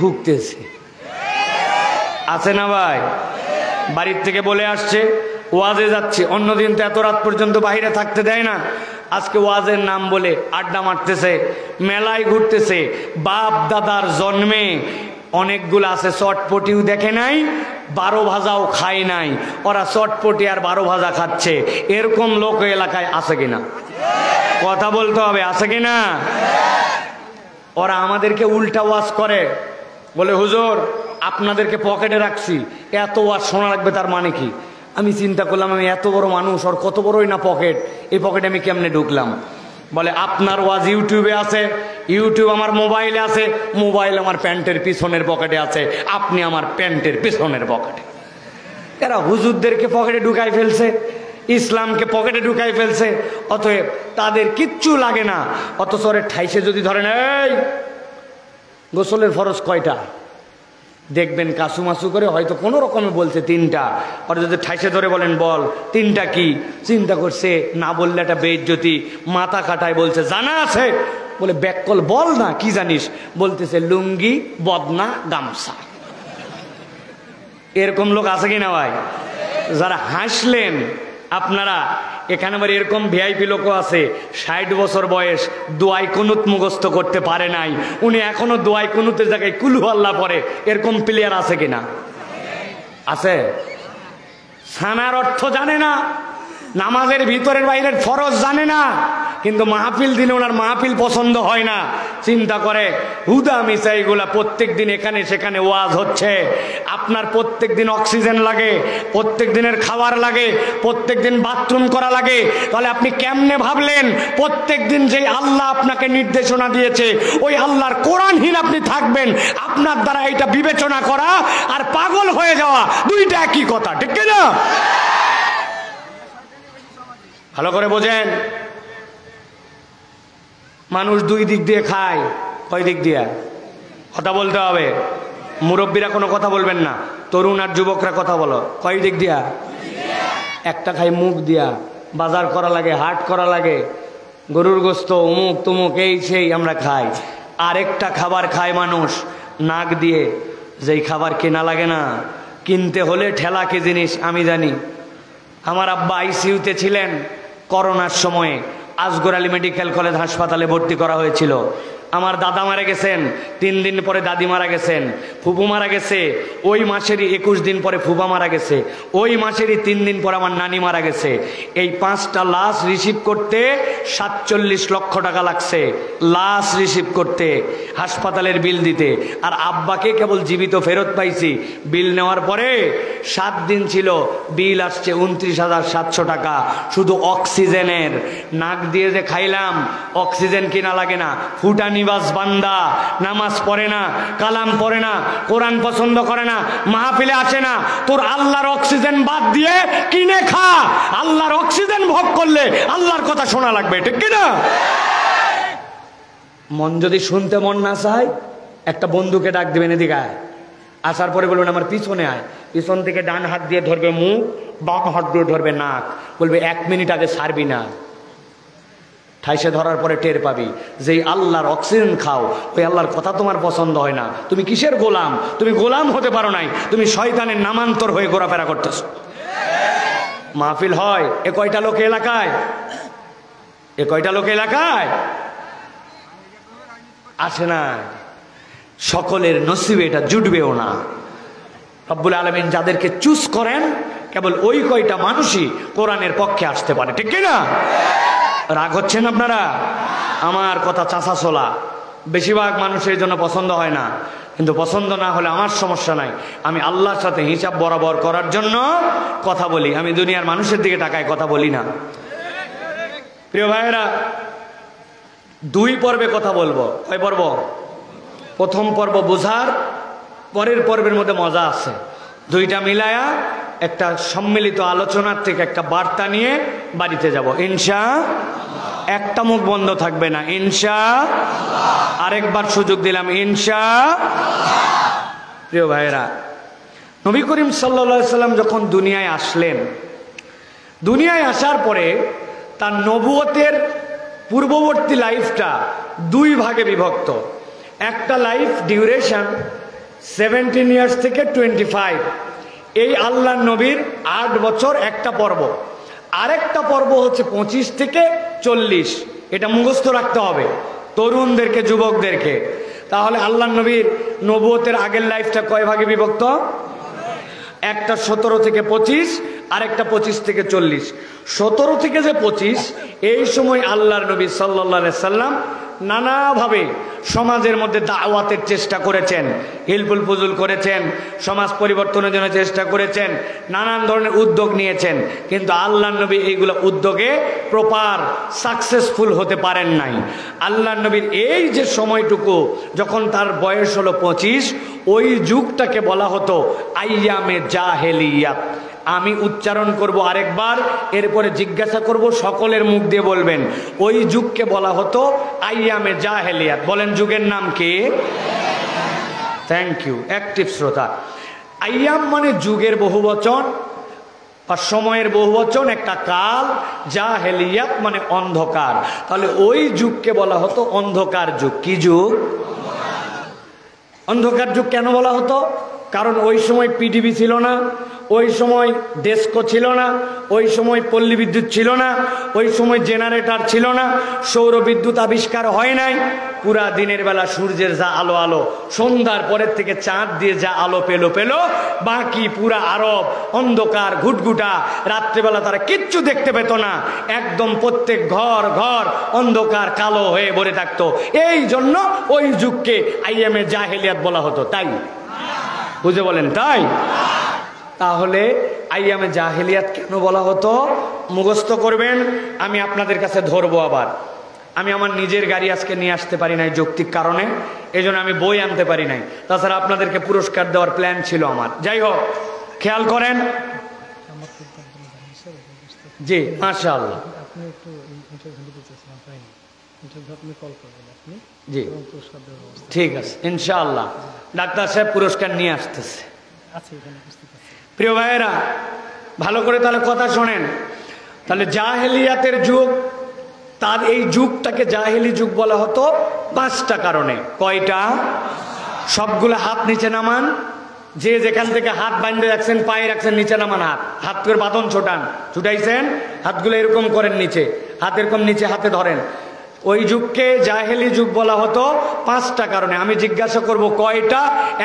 ভুগতেছে। আছে না ভাই? বাড়ির থেকে বলে আসছে ওয়াজে যাচ্ছি, অন্যদিন তো এত রাত পর্যন্ত বাইরে থাকতে দেয় না, আজকে ওয়াজের নাম বলে আড্ডা মারতেছে, মেলায় ঘুরতেছে। বাপ দাদার জন্মে অনেকগুলো আছে চটপটিও দেখে নাই, 12 ভাজাও খায় নাই, ওরা চটপটি আর 12 ভাজা খাচ্ছে। এরকম লোক এলাকায় আছে কিনা? কথা বলতে হবে, আছে কিনা? ওরা আমাদেরকে উল্টা ওয়াজ করে, বলে হুজুর আপনাদেরকে পকেটে রাখছি, এত ওয়াজ শোনা লাগবে, তার মানে কি? আমি চিন্তা করলাম আমি এত বড় মানুষ, ওর কত বড়ই না পকেট, এই পকেটে আমি কেমনে ঢুকলাম? বলে আপনার ওয়াজ ইউটিউবে আছে, ইউটিউব আমার মোবাইলে আছে, মোবাইল আমার প্যান্টের পিছনের পকেটে আছে, আপনি আমার প্যান্টের পিছনের পকেটে। এরা হুজুরদেরকে পকেটে ঢুকাই ফেলছে, ইসলামকে পকেটে ঢুকাই ফেলছে, অতএব তাদের কিচ্ছু লাগে না। অথচ ওরে ঠাইসে যদি ধরেন এই গোসলের ফরজ কয়টা, দেখবেন কাসু মাসু করে হয়তো কোনো রকমে বলছে 3টা, আর যদি ঠাইসে ধরে বলেন বল 3টা কি, চিন্তা করছে না বললে একটা বেইজ্জতি, মাথা কাটায় বলছে জানা আছে, বলে ব্যাককল বল না কি জানিস, বলতেছে লুঙ্গি বদনা গামছা। এরকম লোক আছে কিনা ভাই? যারা হাসলেন আপনারা, এখানে আবার এরকম ভিআইপি লোকও আছে 60 বছর বয়স, দোয়াই কুনুত মুখস্থ করতে পারে নাই, উনি এখনো দোয়াই কুনুতের জায়গায় কুলু আল্লাহ পড়ে। এরকম প্লেয়ার আছে কিনা? আছে। সানার অর্থ জানে না, নামাজের ভিতরের বাইরের ফরজ জানে না, কিন্তু মাহফিল দিনে ওনার মাহফিল পছন্দ হয় না। চিন্তা করে হুদা মিশা এগুলা প্রত্যেক দিন এখানে সেখানে ওয়াজ হচ্ছে, আপনার প্রত্যেক দিন অক্সিজেন লাগে, প্রত্যেক দিনের খাবার লাগে, প্রত্যেক দিন বাথরুম করা লাগে, তাহলে আপনি কেমনে ভাবলেন প্রত্যেক দিন যেই আল্লাহ আপনাকে নির্দেশনা দিয়েছে ওই আল্লাহর কোরআনহীন আপনি থাকবেন? আপনার দ্বারা এটা বিবেচনা করা আর পাগল হয়ে যাওয়া দুইটা একই কথা, ঠিক না? ভালো করে বোঝেন, মানুষ 2 দিক দিয়ে খায়। কয় দিক দিয়ে? কথা বলতে হবে। মুরব্বীরা কোনো কথা বলবেন না, তরুণ আর যুবকরা কথা বলো। কয় দিক দিয়া? একটা খাই মুখ দিয়া, বাজার করা লাগে, হাট করা লাগে, গরুর গোস্ত অমুক তুমুক এই সেই আমরা খাই। আরেকটা খাবার খায় মানুষ নাক দিয়ে, যেই খাবার কেনা লাগে না, কিনতে হলে ঠেলা কি জিনিস আমি জানি। আমার আব্বা আইসিইউতে ছিলেন করোনার সময়ে, আসগর আলী মেডিকেল কলেজ হাসপাতালে ভর্তি করা হয়েছিল। আমার দাদা মারা গেছেন, 3 দিন পরে দাদি মারা গেছেন, ফুপু মারা গেছে, ওই মাসেরই 21 দিন পরে ফুপা মারা গেছে, ওই মাসেরই 3 দিন পরে আমার নানি মারা গেছে। এই 5টা লাশ রিসিভ করতে 47 লক্ষ টাকা লাগছে, লাশ রিসিভ করতে, হাসপাতালের বিল দিতে। আর আব্বাকে কেবল জীবিত ফেরত পাইছি, বিল নেওয়ার পরে 7 দিন ছিল, বিল আসছে 29,700 টাকা শুধু অক্সিজেনের। নাক দিয়ে যে খাইলাম, অক্সিজেন কিনা লাগে না। ফুটা নিবাস বান্দা, নামাজ পড়ে না, কালাম পড়ে না, কোরআন পছন্দ করে না, মাহফিলে আসে না, তোর আল্লাহর অক্সিজেন বাদ দিয়ে কিনে খা। আল্লাহর অক্সিজেন ভোগ করলে আল্লাহর কথা শোনা লাগবে, ঠিক কিনা? মন যদি শুনতে মন না চায়, একটা বন্ধুকে ডাক দিবেন, এদিকে আয়। আসার পরে বলবেন আমার পিছনে আয়, পিছন থেকে ডান হাত দিয়ে ধরবে মুখ, বাম হাত দিয়ে ধরবে নাক, বলবে 1 মিনিট আগে ছাড়বি না। ঠাইসে ধরার পরে টের পাবি যেই আল্লাহর অক্সিজেন খাও ওই আল্লাহর কথা তোমার পছন্দ হয় না। তুমি কিসের গোলাম? তুমি গোলাম হতে পারো নাই, তুমি শয়তানের নামান্তর হয়ে ঘোরাফেরা করতেছ। মাহফিল হয় এ কয়টা লোক এলাকায়, এ কয়টা লোক এলাকায় আসে না। সকলের নসিবে এটা জুটবেও না। রব্বুল আলামিন যাদেরকে চুজ করেন কেবল ওই কয়টা মানুষই কোরআনের পক্ষে আসতে পারে, ঠিক কিনা? রাগ হচ্ছেন আপনারা? আমার কথা চাচা ছোলা বেশিরভাগ মানুষের জন্য পছন্দ হয় না, কিন্তু পছন্দ না হলে আমার সমস্যা নাই। আমি আল্লাহর সাথে হিসাব বরাবর করার জন্য কথা বলি, আমি দুনিয়ার মানুষের দিকে তাকায় কথা বলি না। প্রিয় ভাইয়েরা, 2 পর্বে কথা বলবো। কয় পর্ব? প্রথম পর্ব বোঝার, পরের পর্বের মধ্যে মজা আছে। 2টা মিলায়া একটা সম্মিলিত আলোচনার থেকে একটা বার্তা নিয়ে বাড়িতে যাব ইনশাআল্লাহ। একটা মুখ বন্ধ থাকবে না ইনশাআল্লাহ। আরেকবার সুযোগ দিলাম ইনশাআল্লাহ। প্রিয় ভাইয়েরা, নবী করিম সাল্লাল্লাহু আলাইহি সাল্লাম যখন দুনিয়ায় আসলেন, দুনিয়ায় আসার পরে তার নবুয়তের পূর্ববর্তী লাইফটা 2 ভাগে বিভক্ত। একটা লাইফ ডিউরেশন, 17 ইয়ার্স থেকে 25, এই আল্লাহ নবীর 8 বছর একটা পর্ব। আরেকটা পর্ব হচ্ছে 25 থেকে 40, এটা মুখস্থ রাখতে হবে তরুণদেরকে, যুবকদেরকে। তাহলে আল্লাহ নবীর নবুয়তের আগের লাইফটা কয় ভাগে বিভক্ত? একটা 17 থেকে 25, আরেকটা 25 থেকে 40। 17 থেকে যে 25, এই সময় আল্লাহর নবী সাল্লাল্লাহু আলাইহি সাল্লাম নানাভাবে সমাজের মধ্যে দাওয়াতের চেষ্টা করেছেন, হিলফুল ফুজুল করেছেন, সমাজ পরিবর্তনের জন্য চেষ্টা করেছেন, নানান ধরনের উদ্যোগ নিয়েছেন, কিন্তু আল্লাহর নবী এইগুলো উদ্যোগে প্রপার সাকসেসফুল হতে পারেন নাই। আল্লাহর নবীর এই যে সময়টুকু যখন তার বয়স হলো 25, ওই যুগটাকে বলা হতো আইয়ামে জাহেলিয়াত। আমি উচ্চারণ করব আরেকবার, এরপরে জিজ্ঞাসা করব, সকলের মুখ দিয়ে বলবেন। ওই যুগকে বলা হতো আইয়ামে জাহেলিয়াত। বলেন যুগের নাম কি? থ্যাংক ইউ, অ্যাক্টিভ শ্রোতা। আইয়াম মানে যুগের বহুবচন বা সময়ের বহুবচন, একটা কাল। জাহেলিয়াত মানে অন্ধকার। তাহলে ওই যুগকে বলা হতো অন্ধকার যুগ। কি যুগ? অন্ধকার যুগ কেন বলা হতো? কারণ ওই সময় পিডিবি ছিল না, ওই সময় ডেস্কো ছিল না, ওই সময় পল্লী বিদ্যুৎ ছিল না, ওই সময় জেনারেটর ছিল না, সৌর বিদ্যুৎ আবিষ্কার হয় নাই। পুরা দিনের বেলা সূর্যের যা আলো আলো, সন্ধ্যার পরের থেকে চাঁদ দিয়ে যা আলো পেলো, বাকি পুরা আরব অন্ধকার ঘুটঘুটা। রাত্রেবেলা তারা কিচ্ছু দেখতে পেত না, একদম প্রত্যেক ঘর ঘর অন্ধকার কালো হয়ে ভরে থাকতো। এই জন্য ওই যুগকে আইয়ামে জাহেলিয়াত বলা হতো। তাই বুঝে বলেন তাই? তাহলে আইয়ামে জাহেলিয়াত কেন বলা হতো মুখস্থ করবেন। আমি আপনাদের কাছে ধরবো। আবার আমি আমার নিজের গাড়ি আজকে নিয়ে আসতে পারি নাই যৌক্তিক কারণে, এই জন্য আমি বই আনতে পারি নাই। তাছাড়া আপনাদেরকে পুরস্কার দেওয়ার প্ল্যান ছিল আমার। যাই হোক, খেয়াল করেন। জি মাশাআল্লাহ, জি ঠিক আছে, ইনশাআল্লাহ ডাক্তার সাহেব পুরস্কার নিয়ে আসতেছে। প্রিয় ভাইয়েরা, ভালো করে তাহলে কথা শোনেন। তাহলে জাহেলিয়াতের যুগ, তার এই যুগটাকে জাহেলি যুগ বলা হতো 5টা কারণে। কয়টা? সবগুলো হাত নিচে নামান। যে যেখান থেকে হাত বাঁধতে রাখছেন, পায়ে রাখছেন, নিচে নামান। হাত করে বাঁধন ছুটাইছেন, হাতগুলো এরকম করেন নিচে, হাত এরকম নিচে হাতে ধরেন। ওই যুগকে জাহেলি যুগ বলা হতো 5টা কারণে। আমি জিজ্ঞাসা করব কয়টা,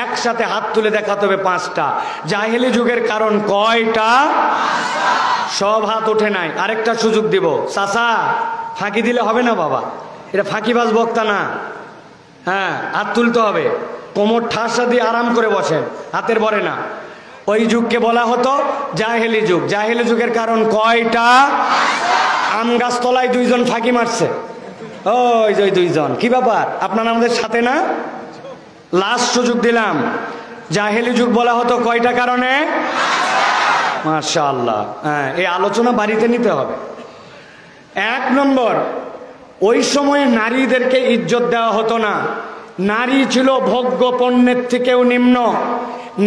একসাথে হাত তুলে দেখাতে হবে 5টা। জাহেলি যুগের কারণ কয়টা? সব হাত ওঠে নাই। আরেকটা সুযোগ দিব। চাচা, ফাঁকি দিলে হবে না বাবা, এটা ফাঁকিবাজ বক্তা না। হ্যাঁ, হাত তুলতে হবে, কোমর ঠাসা দিয়ে আরাম করে বসেন, হাতের বরে না। ওই যুগকে বলা হতো জাহেলি যুগ। জাহেলি যুগের কারণ কয়টা? আম গাছ তলায় 2 জন ফাঁকি মারছে। ওই যে 2 জন, কি ব্যাপার? আপনারা আমাদের সাথে না? লাস্ট সুযোগ দিলাম। জাহেলি যুগ বলা হতো কয়টা কারণে? মাশাআল্লাহ, হ্যাঁ, এই আলোচনা বাড়িতে নিতে হবে। 1 নম্বর, ওই সময়ে নারীদেরকে ইজ্জত দেওয়া হতো না। নারী ছিল ভোগ্য পণ্যের থেকেও নিম্ন।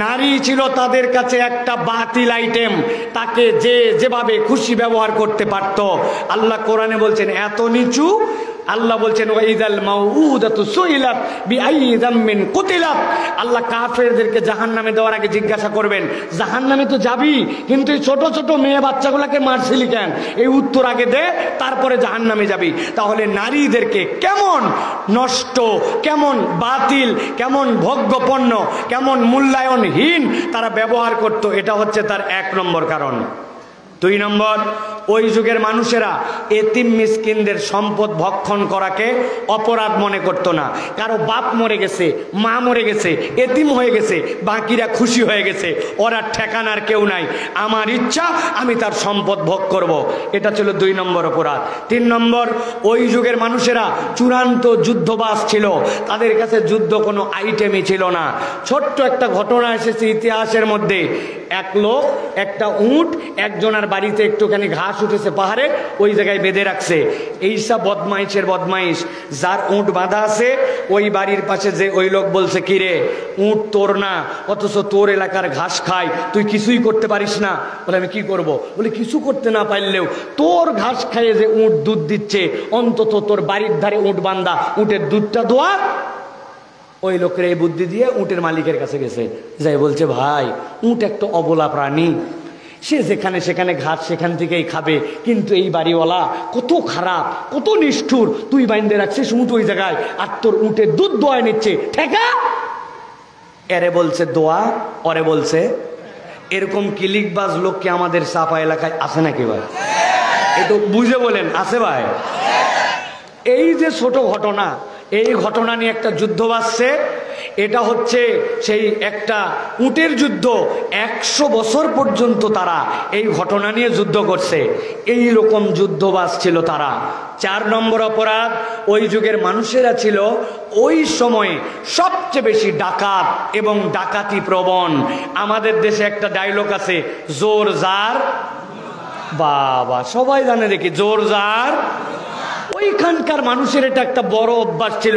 নারী ছিল তাদের কাছে একটা বাতিল আইটেম, তাকে যে যেভাবে খুশি ব্যবহার করতে পারত। আল্লাহ কোরআনে বলছেন এত নিচু। আল্লাহ বলছেন ওয়াইদাল মাউউদাতু সুইলাত বিআইয়ি যামমিন কুতিলাত। আল্লাহ কাফেরদেরকে জাহান্নামে দেওয়ার আগে জিজ্ঞাসা করবেন, জাহান্নামে তো যাবি, কিন্তু এই ছোট ছোট মেয়ে বাচ্চাগুলোকে মারছিলি কেন? এই উত্তর আগে দে, তারপরে জাহান্নামে যাবি। তাহলে নারীদেরকে কেমন নষ্ট, কেমন বাতিল, কেমন ভোগ্যপণ্য, কেমন মূল্যায়নহীন তারা ব্যবহার করত, এটা হচ্ছে তার 1 নম্বর কারণ। 2 নম্বর, ওই যুগের মানুষেরা এতিম মিসকিনদের সম্পদ ভক্ষণ করাকে অপরাধ মনে করত না। কারো বাপ মরে গেছে, মা মরে গেছে, এতিম হয়ে গেছে, বাকিরা খুশি হয়ে গেছে, ওরা ঠেকানার কেউ নাই, আমার ইচ্ছা আমি তার সম্পদ ভোগ করব, এটা ছিল 2 নম্বর অপরাধ। 3 নম্বর, ওই যুগের মানুষেরা চূড়ান্ত যুদ্ধবাজ ছিল। তাদের কাছে যুদ্ধ কোনো আইটেমই ছিল না। ছোট্ট একটা ঘটনা এসেছে ইতিহাসের মধ্যে। এক লোক একটা উট একজনের বাড়িতে একটুখানি ঘাস উঠেছে পাহাড়ে, ওই জায়গায় বেঁধে রাখছে। এইসব বদমাইশের বদমাইশ, যার উট বাঁধা আছে ওই বাড়ির পাশে যে ওই লোক বলছে, কিরে উট তোর না, অথচ তোর এলাকার ঘাস খাই, তুই কিছুই করতে পারিস না। বলে আমি কি করব? বলে কিছু করতে না পারলেও তোর ঘাস খাইয়ে যে উট দুধ দিচ্ছে, অন্তত তোর বাড়ির ধারে উট বান্ধা উটের দুধটা দোয়া। ওই লোকের এই বুদ্ধি দিয়ে উটের মালিকের কাছে গেছে, যাই বলছে ভাই উট একটা অবলা প্রাণী, সে যেখানে সেখানে ঘাস সেখান থেকেই খাবে, কিন্তু এই বাড়িওয়ালা কত খারাপ কত নিষ্ঠুর, তুই বাইন্দে রাখছিস উট ওই জায়গায় আর তোর উটের দুধ দোয়া নিচ্ছে, ঠেকা। এরে বলছে দোয়া, ওরে বলছে। এরকম কিলিকবাজ লোক কি আমাদের চাপা এলাকায় আছে নাকি ভাই? একটু বুঝে বলেন, আছে ভাই? এই যে ছোট ঘটনা, এই ঘটনা নিয়ে একটা যুদ্ধ বাজছে। এটা হচ্ছে সেই একটা উটের যুদ্ধ, 100 বছর পর্যন্ত তারা এই ঘটনা নিয়ে যুদ্ধ করছে। এই রকম যুদ্ধ বাজছিল তারা। 4 নম্বর অপরাধ, ওই যুগের মানুষেরা ছিল ওই সময়ে সবচেয়ে বেশি ডাকাত এবং ডাকাতি প্রবণ। আমাদের দেশে একটা ডায়লগ আছে, জোর জার, বাবা সবাই জানে দেখি, জোর জার। ওইখানকার মানুষের এটা একটা বড় অভ্যাস ছিল,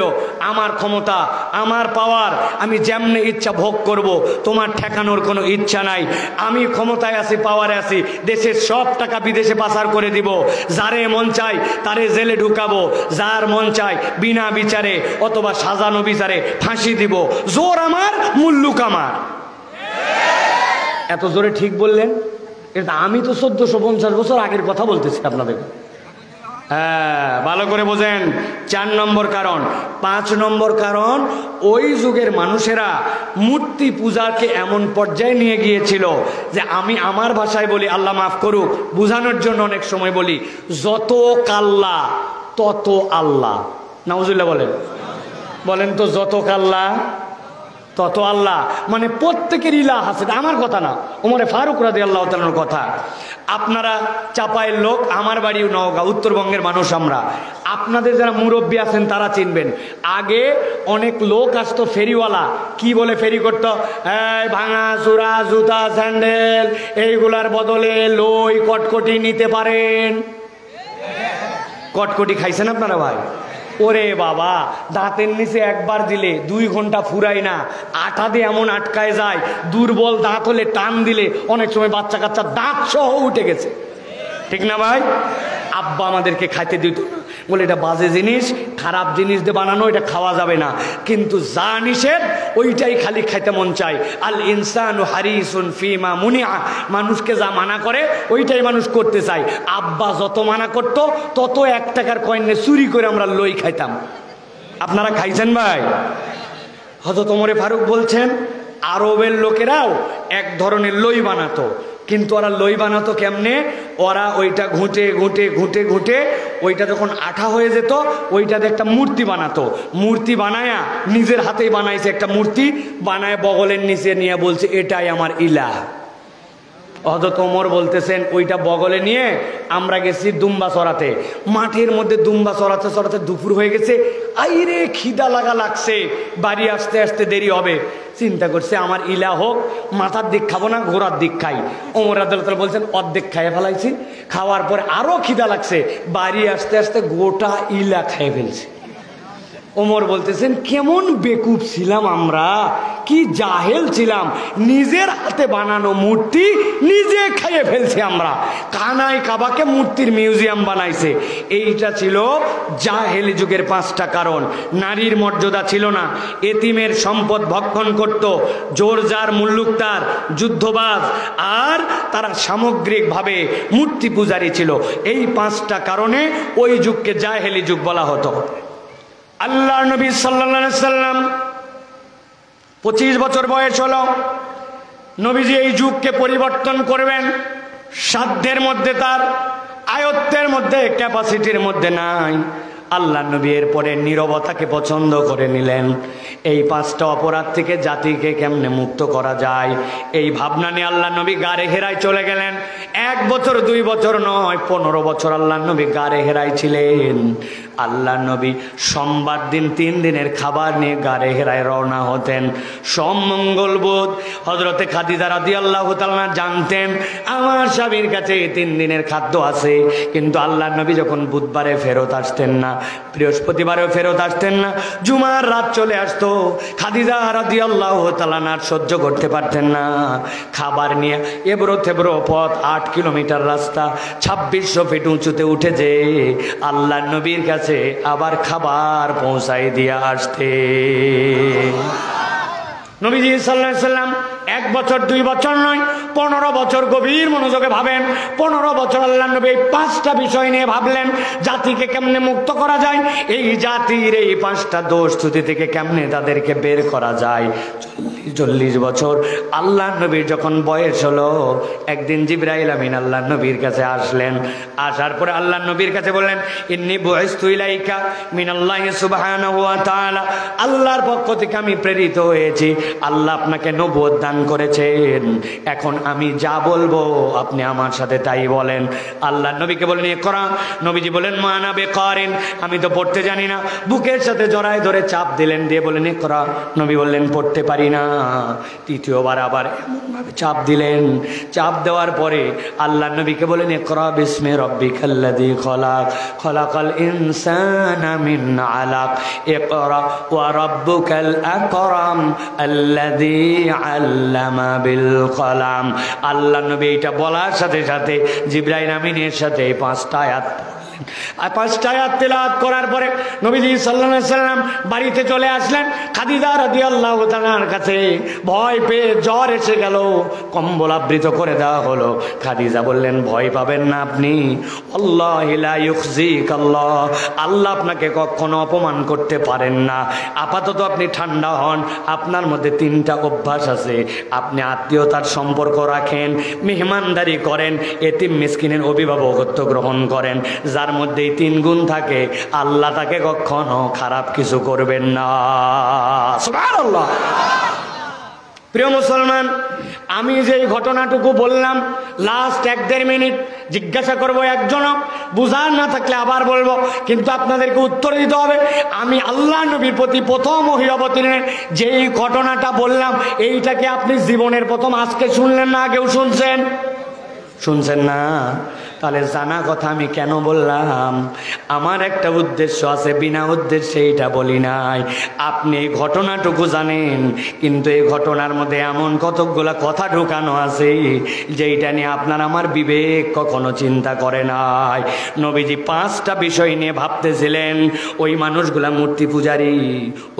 আমার ক্ষমতা আমার পাওয়ার, আমি যেমনে ইচ্ছা ভোগ করব, তোমার ঠেকানোর কোনো ইচ্ছা নাই, আমি ক্ষমতায় আছি পাওয়ারে আছি, দেশের সব টাকা বিদেশে পাচার করে দিব, যারে মন চাই তারে জেলে ঢুকাবো, যার মন চাই বিনা বিচারে অথবা সাজানো বিচারে ফাঁসি দিব, জোর আমার মুল্লুক আমার। এত জোরে ঠিক বললেন? এটা আমি তো 1450 বছর আগের কথা বলতেছি আপনাদের। হ্যাঁ, ভালো করে বোঝেন। 4 নম্বর কারণ। 5 নম্বর কারণ, ওই যুগের মানুষেরা মূর্তি পূজাকে এমন পর্যায়ে নিয়ে গিয়েছিল যে আমি আমার ভাষায় বলি, আল্লাহ মাফ করুক, বোঝানোর জন্য অনেক সময় বলি, যত কাল্লা তত আল্লাহ। নাউজুবিল্লাহ বলেন, বলেন তো, যত কাল্লা তত আল্লাহ, মানে প্রত্যেকের ইলাহ আছে। আমার কথা না, ওমরে ফারুক রাদিয়াল্লাহু তাআলার কথা। আপনারা চাপায়ের লোক, আমার বাড়িও নওগাঁ, উত্তরবঙ্গের মানুষ আমরা। আপনাদের যারা মুরব্বী আছেন তারা চিনবেন, আগে অনেক লোক আসতো ফেরিওয়ালা, কি বলে ফেরি করতো, এই ভাঙা চূড়া জুতা স্যান্ডেল এইগুলার বদলে লই কটকটি নিতে পারেন। কটকটি খাইছেন আপনারা ভাই? ওরে বাবা, দাঁতের নিচে একবার দিলে 2 ঘন্টা ফুরায় না, আটা দিয়ে এমন আটকায় যায়, দুর্বল দাঁত হলে টান দিলে অনেক সময় বাচ্চা কাচ্চা দাঁত সহ উঠে গেছে, ঠিক না ভাই? আব্বা আমাদেরকে খাইতে দিত না, বলে এটা বাজে জিনিস, খারাপ জিনিস দিয়ে বানানো, এটা খাওয়া যাবে না, কিন্তু যা নিষেধ ওইটাই খালি খাইতে মন চায়। আল ইনসানু হারিসুন ফিমা মুনিআ, মানুষকে যা মানা করে ওইটাই মানুষ করতে চায়। আব্বা যত মানা করতো তত 1 টাকার কয়েনে চুরি করে আমরা লই খাইতাম। আপনারা খাইছেন ভাই? হযরত ওমরে ফারুক বলছেন, আরবের লোকেরাও এক ধরনের লই বানাতো, কিন্তু ওরা লই বানাতো কেমনে, ওরা ওইটা ঘুঁটে ঘুঁটে ঘুঁটে ঘুঁটে ওইটা যখন আঠা হয়ে যেত ওইটাতে একটা মূর্তি বানাতো, মূর্তি বানায়া নিজের হাতেই বানাইছে একটা মূর্তি বানায়, বগলের নিচে নিয়ে বলছে এটাই আমার ইলাহ। হযরত ওমর বলতেছেন, ওইটা বগলে নিয়ে আমরা গেছি দুম্বা চড়াতে, মাঠের মধ্যে দুম্বা চড়াতে চড়াতে দুপুর হয়ে গেছে, আইরে খিদা লাগছে, বাড়ি আসতে আসতে দেরি হবে, চিন্তা করছে আমার ইলা হোক, মাথার দিক খাবো না, ঘোড়ার দিক খাই। ওমর রাদিয়াল্লাহু তাআলা বলছেন অর্ধেক খাইয়ে ফেলাইছি, খাওয়ার পরে আরো খিদা লাগছে, বাড়ি আসতে আসতে গোটা ইলা খাইয়ে ফেলছি। ওমর বলতেছেন, কেমন বেকুব ছিলাম আমরা, কি জাহেল ছিলাম, নিজের হাতে বানানো মূর্তি নিজে খাইয়ে ফেলছি আমরা। কানায় কাবাকে মূর্তির মিউজিয়াম বানাইছে। এইটা ছিল জাহেলি যুগের 5টা কারণ। নারীর মর্যাদা ছিল না, এতিমের সম্পদ ভক্ষণ করত, জোরজার মুল্লুকতার যুদ্ধবাজ, আর তারা সামগ্রিকভাবে মূর্তি পূজারী ছিল। এই 5টা কারণে ওই যুগকে জাহেলি যুগ বলা হতো। আল্লাহ নবী সাল্লাল্লাহু আলাইহি সাল্লাম 25 বছর বয়স হলো, নবীজি এই যুগকে পরিবর্তন করবেন, সাধ্যের মধ্যে, তার আয়ত্তের মধ্যে, ক্যাপাসিটির মধ্যে নাই। আল্লাহ নবী এর পরে নীরবতাকে পছন্দ করে নিলেন। এই 5টা অপরাধ থেকে জাতিকে কেমনে মুক্ত করা যায়, এই ভাবনা নিয়ে আল্লাহ নবী গারে হেরায় চলে গেলেন। 1 বছর 2 বছর নয়, 15 বছর আল্লাহ নবী গারে হেরায় ছিলেন। আল্লাহ নবী সোমবার দিন 3 দিনের খাবার নিয়ে গারে হেরায় রওনা হতেন। সোম মঙ্গল বুধ হযরতে খাদিজা রাদিয়াল্লাহু তাআলা জানতেন আমার স্বামীর কাছে 3 দিনের খাদ্য আছে, কিন্তু আল্লাহ নবী যখন বুধবারে ফেরত আসতেন না, বৃহস্পতিবারেও ফেরত আসতেন না, জুমার রাত চলে আসতো। খাদিজা রাদিয়াল্লাহু তাআলা আর সহ্য করতে পারতেন না। খাবার নিয়ে এবড়ো থেবড়ো পথ, 8 কিলোমিটার রাস্তা, 2600 ফিট উঁচুতে উঠে যে আল্লাহ নবীর কাছে আবার খাবার পৌঁছাই দিয়ে আসতে। নবীজি সাল্লাল্লাহু আলাইহি সাল্লাম 1 বছর 2 বছর নয়, 15 বছর গভীর মনোযোগে ভাবেন। 15 বছর আল্লাহ নবী 5টা বিষয় নিয়ে ভাবলেন, জাতিকে কেমনে মুক্ত করা যায়, এই জাতির এই 5টা দোষ ত্রুটি থেকে কেমনে তাদেরকে বের করা যায়। 40 বছর আল্লাহ নবীর যখন বয়স হলো, একদিন জিবরাইল আমিন আল্লাহ নবীর কাছে আসলেন। আসার পরে আল্লাহ নবীর কাছে বললেন, ইন্নী বুইসতু ইলাইকা মিনাল্লাহি সুবহানাহু ওয়া তাআলা, আল্লাহর পক্ষ থেকে আমি প্রেরিত হয়েছি। আল্লাহ আপনাকে নবুয়ত দান করেছেন। এখন আমি যা বলবো আপনি আমার সাথে তাই বলেন। আল্লাহ নবীকে বললেন ইকরা। নবীজি বলেন মা আনা বিকারিন, আমি তো পড়তে জানি না। বুকের সাথে জড়ায় ধরে চাপ দিলেন, দিয়ে বললেন ইকরা। নবী বললেন পড়তে পারি না। তৃতীয়বার আবার এমনভাবে চাপ দিলেন। চাপ দেওয়ার পরে আল্লাহ নবীকে বলেন ইকরা বিসমি রাব্বিকাল্লাযী খলাক, খলাকাল ইনসানা মিন আলাক, ইকরা ওয়া রাব্বুকাল আকরাম আল্লাযী আল্লামা বিল কলাম। আল্লাহ নবী এটা বলার সাথে সাথে জিবরাইল আমিনের সাথে 5টা আয়াত পড়লেন। আর 5টা আয়াত তেলাওয়াত করার পরে নবীজি সাল্লাল্লাহু আলাইহি সাল্লাম বাড়িতে চলে আসলেন। খাদিজা রাদিয়াল্লাহু তাআলার কাছে ভয় পেয়ে জ্বর এসে গেল, কম্বল আবৃত করে দেওয়া হলো। খাদিজা বললেন ভয় পাবেন না আপনি, আল্লাহি লা ইউখজিকাল্লাহ, আল্লাহ আপনাকে কখনো অপমান করতে পারেন না। আপাতত আপনি ঠান্ডা হন। আপনার মধ্যে 3টা অভ্যাস আছে। আপনি আত্মীয়তার সম্পর্ক রাখেন, মেহমানদারি করেন, এতিম মিসকিনের অভিভাবকত্ব গ্রহণ করেন। যার মধ্যে এই 3 গুণ থাকে আল্লাহ তাকে কখনো খারাপ কিছু করবেন না। সুবহানাল্লাহ। প্রিয় মুসলমান, আমি যে ঘটনাটুকু বললাম লাস্ট 1-1.5 মিনিট জিজ্ঞাসা করবো একজনও, বুঝার না থাকলে আবার বলবো, কিন্তু আপনাদেরকে উত্তর দিতে হবে। আমি আল্লাহ নবীর প্রতি প্রথম ওহী অবতীর্ণের যেই ঘটনাটা বললাম, এইটাকে আপনি জীবনের প্রথম আজকে শুনলেন না আগেও শুনছেন? শুনছেন না? তাহলে জানা কথা আমি কেন বললাম? আমার একটা উদ্দেশ্য আছে, বিনা উদ্দেশ্যে এইটা বলি নাই। আপনি এই ঘটনাটুকু জানেন, কিন্তু এই ঘটনার মধ্যে এমন কতকগুলা কথা ঢুকানো আছে যেইটা নিয়ে আপনার আমার বিবেক কখনো চিন্তা করে নাই। নবীজি 5টা বিষয় নিয়ে ভাবতেছিলেন। ওই মানুষগুলা মূর্তি পূজারী,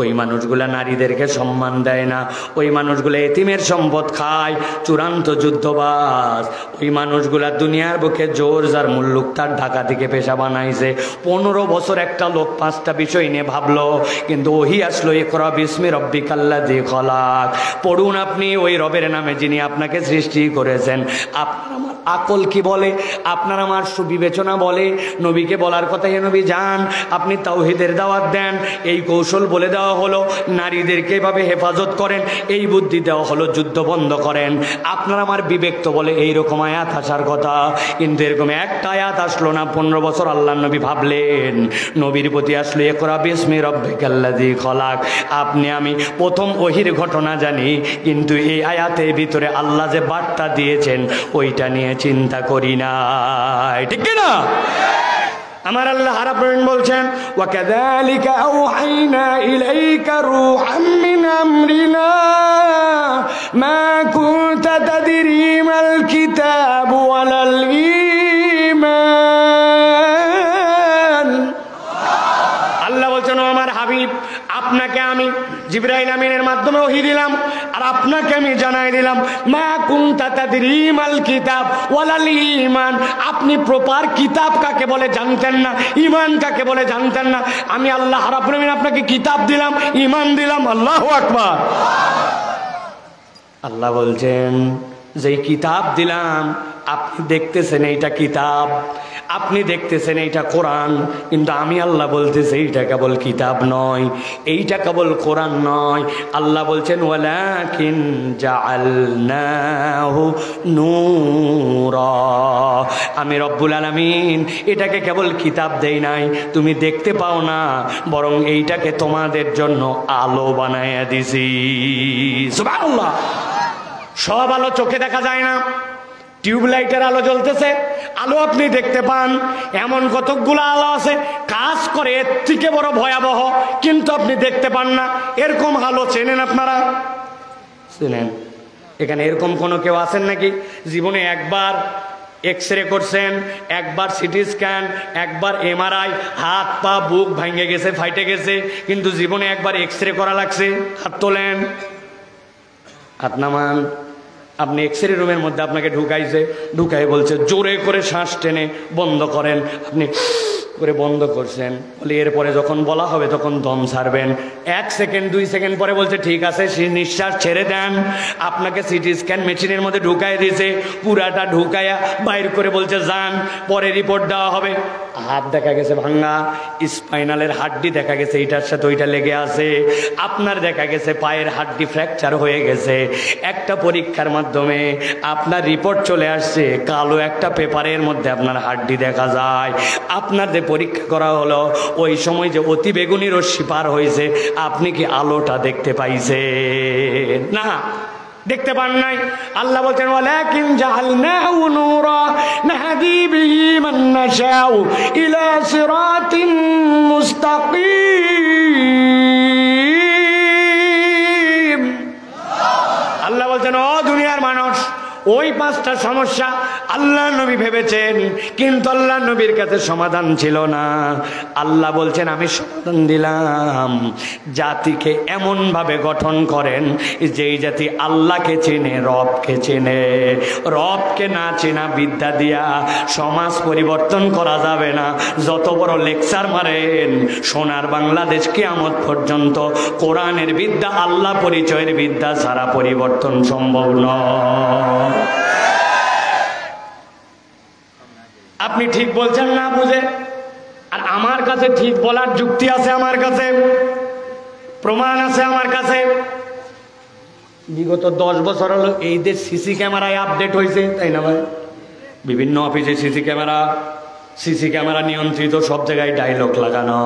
ওই মানুষগুলা নারীদেরকে সম্মান দেয় না, ওই মানুষগুলা এতিমের সম্পদ খায়, চূড়ান্ত যুদ্ধবাজ, ওই মানুষগুলা দুনিয়ার বুকে জোর যার মুল্লুক তার ঢাকা থেকে পেশা বানাইছে। 15 বছর একটা লোক 5টা বিষয় নিয়ে ভাবলো, কিন্তু ওহি আসলো ইকরা বিসমি রাব্বিকাল্লাযী খলাক। পড়ুন আপনি ওই রবের নামে যিনি আপনাকে সৃষ্টি করেছেন। আপনার আমার আকল কি বলে, আপনার আমার সুবিবেচনা বলে নবীকে বলার কথা, হে নবী যান আপনি তাওহীদের দাওয়াত দেন, এই কৌশল বলে দেওয়া হলো নারীদেরকে এভাবে হেফাজত করেন, এই বুদ্ধি দেওয়া হলো যুদ্ধ বন্ধ করেন। আপনার আমার বিবেক তো বলে এইরকম আয়াত আসার কথা, কিন্তু এরকম একটা আয়াত আসলো না। 15 বছর আল্লাহ নবী ভাবলেন। নবীর প্রতি আসলো ইকরা বিসমি রাব্বিকাল্লাযী খলাক। আপনি আমি প্রথম ওহীর ঘটনা জানি, কিন্তু এই আয়াতের ভিতরে আল্লাহ যে বার্তা দিয়েছেন ওইটা নিয়ে চিন্তা করি না, ঠিক কি না? আমার আল্লাহ রাব্বুল বলছেন ওয়া কাযালিকা আওহাইনা ইলাইকা রূহাম মিন আমরিনা মা কুনতা তাদরি মাল কিতাব ওয়ালাল ঈমান। আল্লাহ বলছেন আমার হাবিব আপনাকে আমি জিবরাইল আমিনের মাধ্যমে ওহী দিলাম, আর আপনাকে আমি জানাই দিলাম মা কুনতা তাদরি মাল কিতাব ওয়ালাল ঈমান। আপনি প্রপার কিতাব কাকে বলে জানতেন না, ঈমান কাকে বলে জানতেন না। আমি আল্লাহ রাব্বুল আমিন আপনাকে কিতাব দিলাম, ঈমান দিলাম। আল্লাহু আকবার। আল্লাহ বলছেন যেই কিতাব দিলাম আপনি দেখতেছেন এইটা কিতাব, আপনি দেখতেছেন এইটা কোরআন, কিন্তু আমি আল্লাহ বলতেছি এইটা কেবল কিতাব নয়, এইটা কেবল কোরআন নয়। আল্লাহ বলছেন ওয়ালাকিন জাআলনাহু নূরা। আমি রব্বুল আলামিন এটাকে কেবল কিতাব দেই নাই, তুমি দেখতে পাও না, বরং এইটাকে তোমাদের জন্য আলো বানায়া দিছি। সুবহানাল্লাহ। সব আলো চোখে দেখা যায় না। টিউবলাইটের আলো জ্বলতেছে, আলো আপনি দেখতে পান। এমন কতকগুলো আলো আছে কাজ করে এর থেকে বড় ভয়াবহ, কিন্তু আপনি দেখতে পান না। এরকম আলো চেনেন আপনারা? চেনেন? এখানে এরকম কোনো কেউ আছেন নাকি জীবনে একবার এক্স-রে করছেন, একবার সিটি স্ক্যান, একবার এমআরআই, হাত পা বুক ভাঙে গেছে, ফাইটে গেছে, কিন্তু জীবনে একবার এক্স-রে করা লাগছে? হাত তোলেন, হাত নামান। আপনি এক্স-রে রুমের মধ্যে আপনাকে ঢুকাই বলছে জোরে করে শ্বাস টেনে বন্ধ করেন, আপনি করে বন্ধ করছেন। বলে এরপরে যখন বলা হবে তখন দম ছাড়বেন। 1 সেকেন্ড 2 সেকেন্ড পরে বলছে ঠিক আছে, নিঃশ্বাস ছেড়ে দেন। আপনাকে সিটি স্ক্যান মেশিনের মধ্যে ঢুকাই দিয়েছে, পুরাটা ঢুকাইয়া বাইর করে বলছে যান, পরে রিপোর্ট দেওয়া হবে। হাত দেখা গেছে ভাঙা, স্পাইনালের হাড্ডি দেখা গেছে এইটার সাথে ওইটা লেগে আছে, আপনার দেখা গেছে পায়ের হাড্ডি ফ্র্যাকচার হয়ে গেছে। একটা পরীক্ষার মাধ্যমে আপনার রিপোর্ট চলে আসছে, কালো একটা পেপারের মধ্যে আপনার হাড্ডি দেখা যায়। আপনার যে পরীক্ষা করা হলো ওই সময় যে অতি বেগুনি রশ্মি পার হয়েছে, আপনি কি আলোটা দেখতে পাইছে? না, দেখতে পান নাই। আল্লাহ বলছেন ওয়ালাকিন জাআলনাহু নূরা নাহদি বিহি মান নাশাউ ইলা সিরাতিন মুস্তাকিম। আল্লাহ বলছেন ও দুনিয়ার মানুষ, ওই 5টা সমস্যা আল্লাহ নবী ভেবেছেন, কিন্তু আল্লাহ নবীর কাছে সমাধান ছিল না। আল্লাহ বলছেন আমি সমাধান দিলাম, জাতিকে এমন ভাবে গঠন করেন যেই জাতি আল্লাহকে চেনে, রবকে চেনে। রবকে না চেনা বিদ্যা দিয়া সমাজ পরিবর্তন করা যাবে না। যত বড় লেকচার মারেন, সোনার বাংলাদেশ কিয়ামত পর্যন্ত কোরআনের বিদ্যা, আল্লাহ পরিচয়ের বিদ্যা ছাড়া পরিবর্তন সম্ভব নয়। আপনি ঠিক বলছেন না বুঝে, আর আমার কাছে ঠিক বলার যুক্তি আছে, আমার কাছে প্রমাণ আছে, আমার কাছে বিগত 10 বছর হলো এই দেশ সিসি ক্যামেরায় আপডেট হয়েছে, তাই না ভাই? বিভিন্ন অফিসে সিসি ক্যামেরা নিয়ন্ত্রিত, সব জায়গায় ডায়লগ লাগানো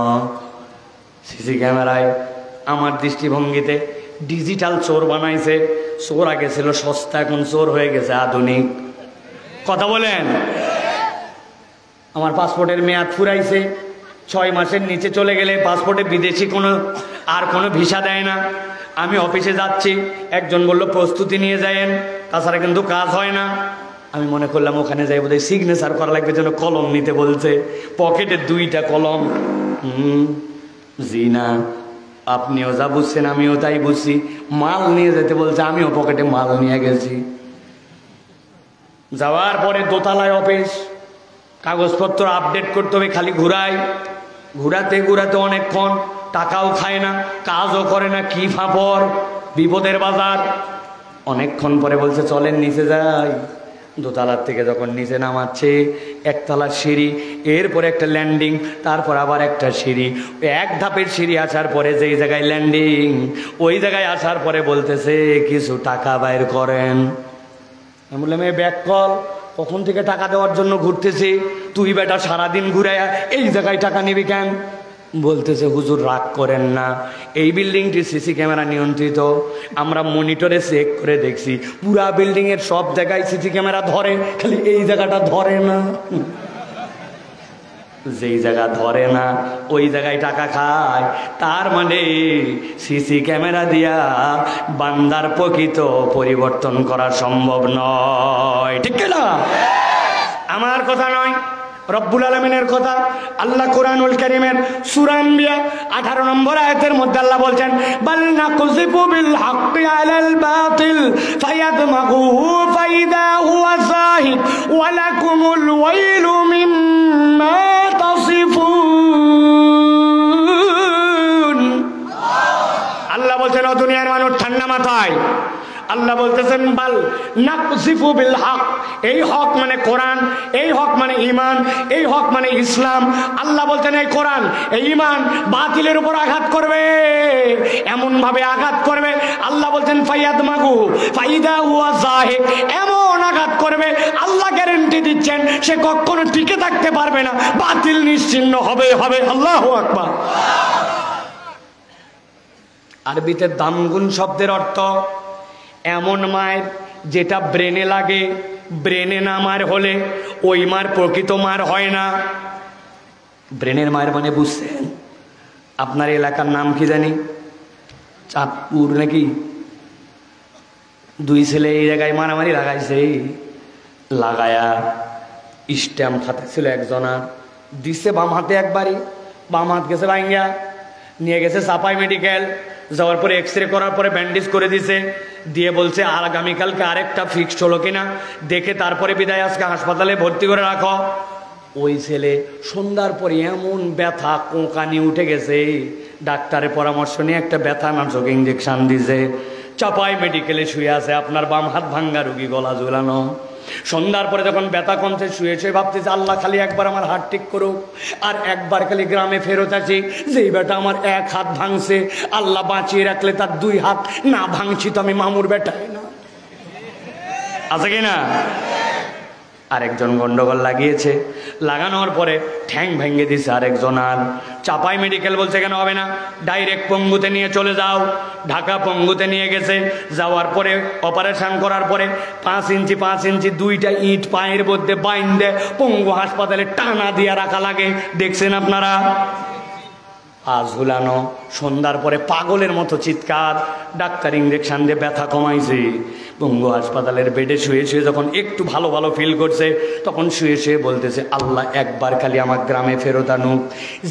সিসি ক্যামেরায়। আমার দৃষ্টিভঙ্গিতে ডিজিটাল চোর বানাইছে। চোর আগে ছিল সস্তা, এখন চোর হয়ে গেছে আধুনিক। কথা বলেন। আমার পাসপোর্টের মেয়াদ ফুরাইছে, 6 মাসের নিচে চলে গেলে পাসপোর্টে বিদেশি কোনো ভিসা দেয় না। আমি অফিসে যাচ্ছি, একজন বলল প্রস্তুতি নিয়ে যায়েন, তাছাড়া কিন্তু কাজ হয় না। আমি মনে করলাম ওখানে যাই বোধহয় সিগনেচার করা লাগবে, যেন কলম নিতে বলছে, পকেটে 2টা কলম। জি না, আপনিও যা বুঝছেন আমিও তাই বুঝছি। মাল নিয়ে যেতে বলছে, আমিও পকেটে মাল নিয়ে গেছি। যাওয়ার পরে দোতলায় অফিস, কাগজপত্র আপডেট করতে হবে, খালি ঘুরাতে অনেকক্ষণ, টাকাও খায় না, কাজও করে না, কি ফাঁপড়, বিপদের বাজার। অনেকক্ষণ পরে বলছে চলেন নিচে যাই। দোতলার থেকে যখন নিচে নামাচ্ছে, 1তলার সিঁড়ি, এরপরে একটা ল্যান্ডিং, তারপর আবার একটা সিঁড়ি। 1 ধাপের সিঁড়ি আসার পরে যেই জায়গায় ল্যান্ডিং, ওই জায়গায় আসার পরে বলতেছে কিছু টাকা বাইর করেন। আমি বললাম এ ব্যাক কল, কখন থেকে টাকা দেওয়ার জন্য ঘুরতেছি, তুই বেটা সারাদিন ঘুরাইয়া এই জায়গায় টাকা নিবি কেন? বলতেছে হুজুর রাগ করেন না, এই বিল্ডিংটি সিসি ক্যামেরা নিয়ন্ত্রিত, আমরা মনিটরে চেক করে দেখছি, পুরা বিল্ডিং এর সব জায়গায় সিসি ক্যামেরা ধরে, খালি এই জায়গাটা ধরে না। যেই জায়গা ধরে না ওই জায়গায় টাকা খায়। তার মানে সিসি ক্যামেরা দিয়া বান্দার প্রকৃত পরিবর্তন করা সম্ভব নয়, ঠিক না? আমার কথা নয়, রব্বুল আলামিনের কথা। আল্লাহ কুরআনুল কারীমের সূরা আম্বিয়া 18 নম্বর আয়াতের মধ্যে আল্লাহ বলছেন বাল নাকুযিবু বিল হাক্কি আলাল বাতিল ফায়াদমাগুহু ফাইদা হুয়া যাহিদ ওয়া লাকুমুল ওয়াইলু মিম্মা তাসিফুন। আল্লাহ বলছেন ও দুনিয়ার মানুষ ঠান্ডা মাথায়, আল্লাহ বলতেছেন বাল নাকযিফু বিল হক, এই হক মানে কোরআন, এই হক মানে ঈমান, এই হক মানে ইসলাম। আল্লাহ বলতেন এই কোরআন, এই ঈমান বাতিলের উপর আঘাত করবে, এমন ভাবে আঘাত করবে। আল্লাহ বলতেন ফায়াদমাগু ফাইদা হুয়া যাহিক, এমন আঘাত করবে আল্লাহ গ্যারান্টি দিচ্ছেন সে কখনো টিকে থাকতে পারবে না, বাতিল নিশ্চিহ্ন হবে। আল্লাহু আকবার। আরবিতে দামগুন শব্দের অর্থ এমন মার যেটা ব্রেনে লাগে, ব্রেনে না মার হলে ওই মার প্রকৃত মার হয় না। ব্রেনের মায়ের মানে বুঝছেন? আপনার এলাকার নাম কি জানি, চাঁদপুর নাকি? দুই ছেলে এই জায়গায় মারামারি লাগাইছে, লাগায়া স্ট্যাম্প হাতে ছিল একজনার, দিচ্ছে বাম হাতে একবারই, বাম হাত গেছে ভাঙ্গা, নিয়ে গেছে চাপাই মেডিকেল। যাওয়ার পরে এক্সরে করার পরে ব্যান্ডেজ করে দিছে, দিয়ে বলছে আর আগামীকালকে আরেকটা ফিক্সড হলো কিনা দেখে তারপরে বিদায়, আজকে হাসপাতালে ভর্তি করে রাখো। ওই ছেলে সন্ধ্যার পরে এমন ব্যথা, কোঁকানি উঠে গেছে, ডাক্তারের পরামর্শ নিয়ে একটা ব্যথা নাশক ইঞ্জেকশন দিছে, চাপাই মেডিকেলে শুয়ে আছে। আপনার বাম হাত ভাঙ্গা রুগী, গলা ঝুলানো। সন্ধ্যার পরে যখন ব্যথা কমছে শুয়ে শুয়ে ভাবতেছে আল্লাহ খালি একবার আমার হাত ঠিক করুক, আর একবার খালি গ্রামে ফেরত আসি, যেই বেটা আমার এক হাত ভাঙছে আল্লাহ বাঁচিয়ে রাখলে তার দুই হাত না ভাঙছি তো আমি মামুর বেটাই না, আছে কিনা? আরেকজন গন্ডগোল লাগিয়েছে, লাগানোর পরে ঠ্যাং ভেঙে দিছে আরেকজন। আর চাপাই মেডিকেল বলছে কেন হবে না, ডাইরেক্ট পঙ্গুতে নিয়ে চলে যাও। ঢাকা পঙ্গুতে নিয়ে গেছে, যাওয়ার পরে অপারেশন করার পরে 5 ইঞ্চি 5 ইঞ্চি দুইটা ইট পায়ের মধ্যে বাইন্ধে পঙ্গু হাসপাতালে টানা দিয়ে রাখা লাগে, দেখছেন আপনারা? ঝুলানো। সন্ধ্যার পরে পাগলের মতো চিৎকার, ডাক্তার ইঞ্জেকশন দিয়ে ব্যথা কমাইছে। পঙ্গু হাসপাতালের বেডে শুয়ে শুয়ে যখন একটু ভালো ভালো ফিল করছে, তখন শুয়ে শুয়ে বলতেছে আল্লাহ একবার খালি আমার গ্রামে ফেরত আনুক,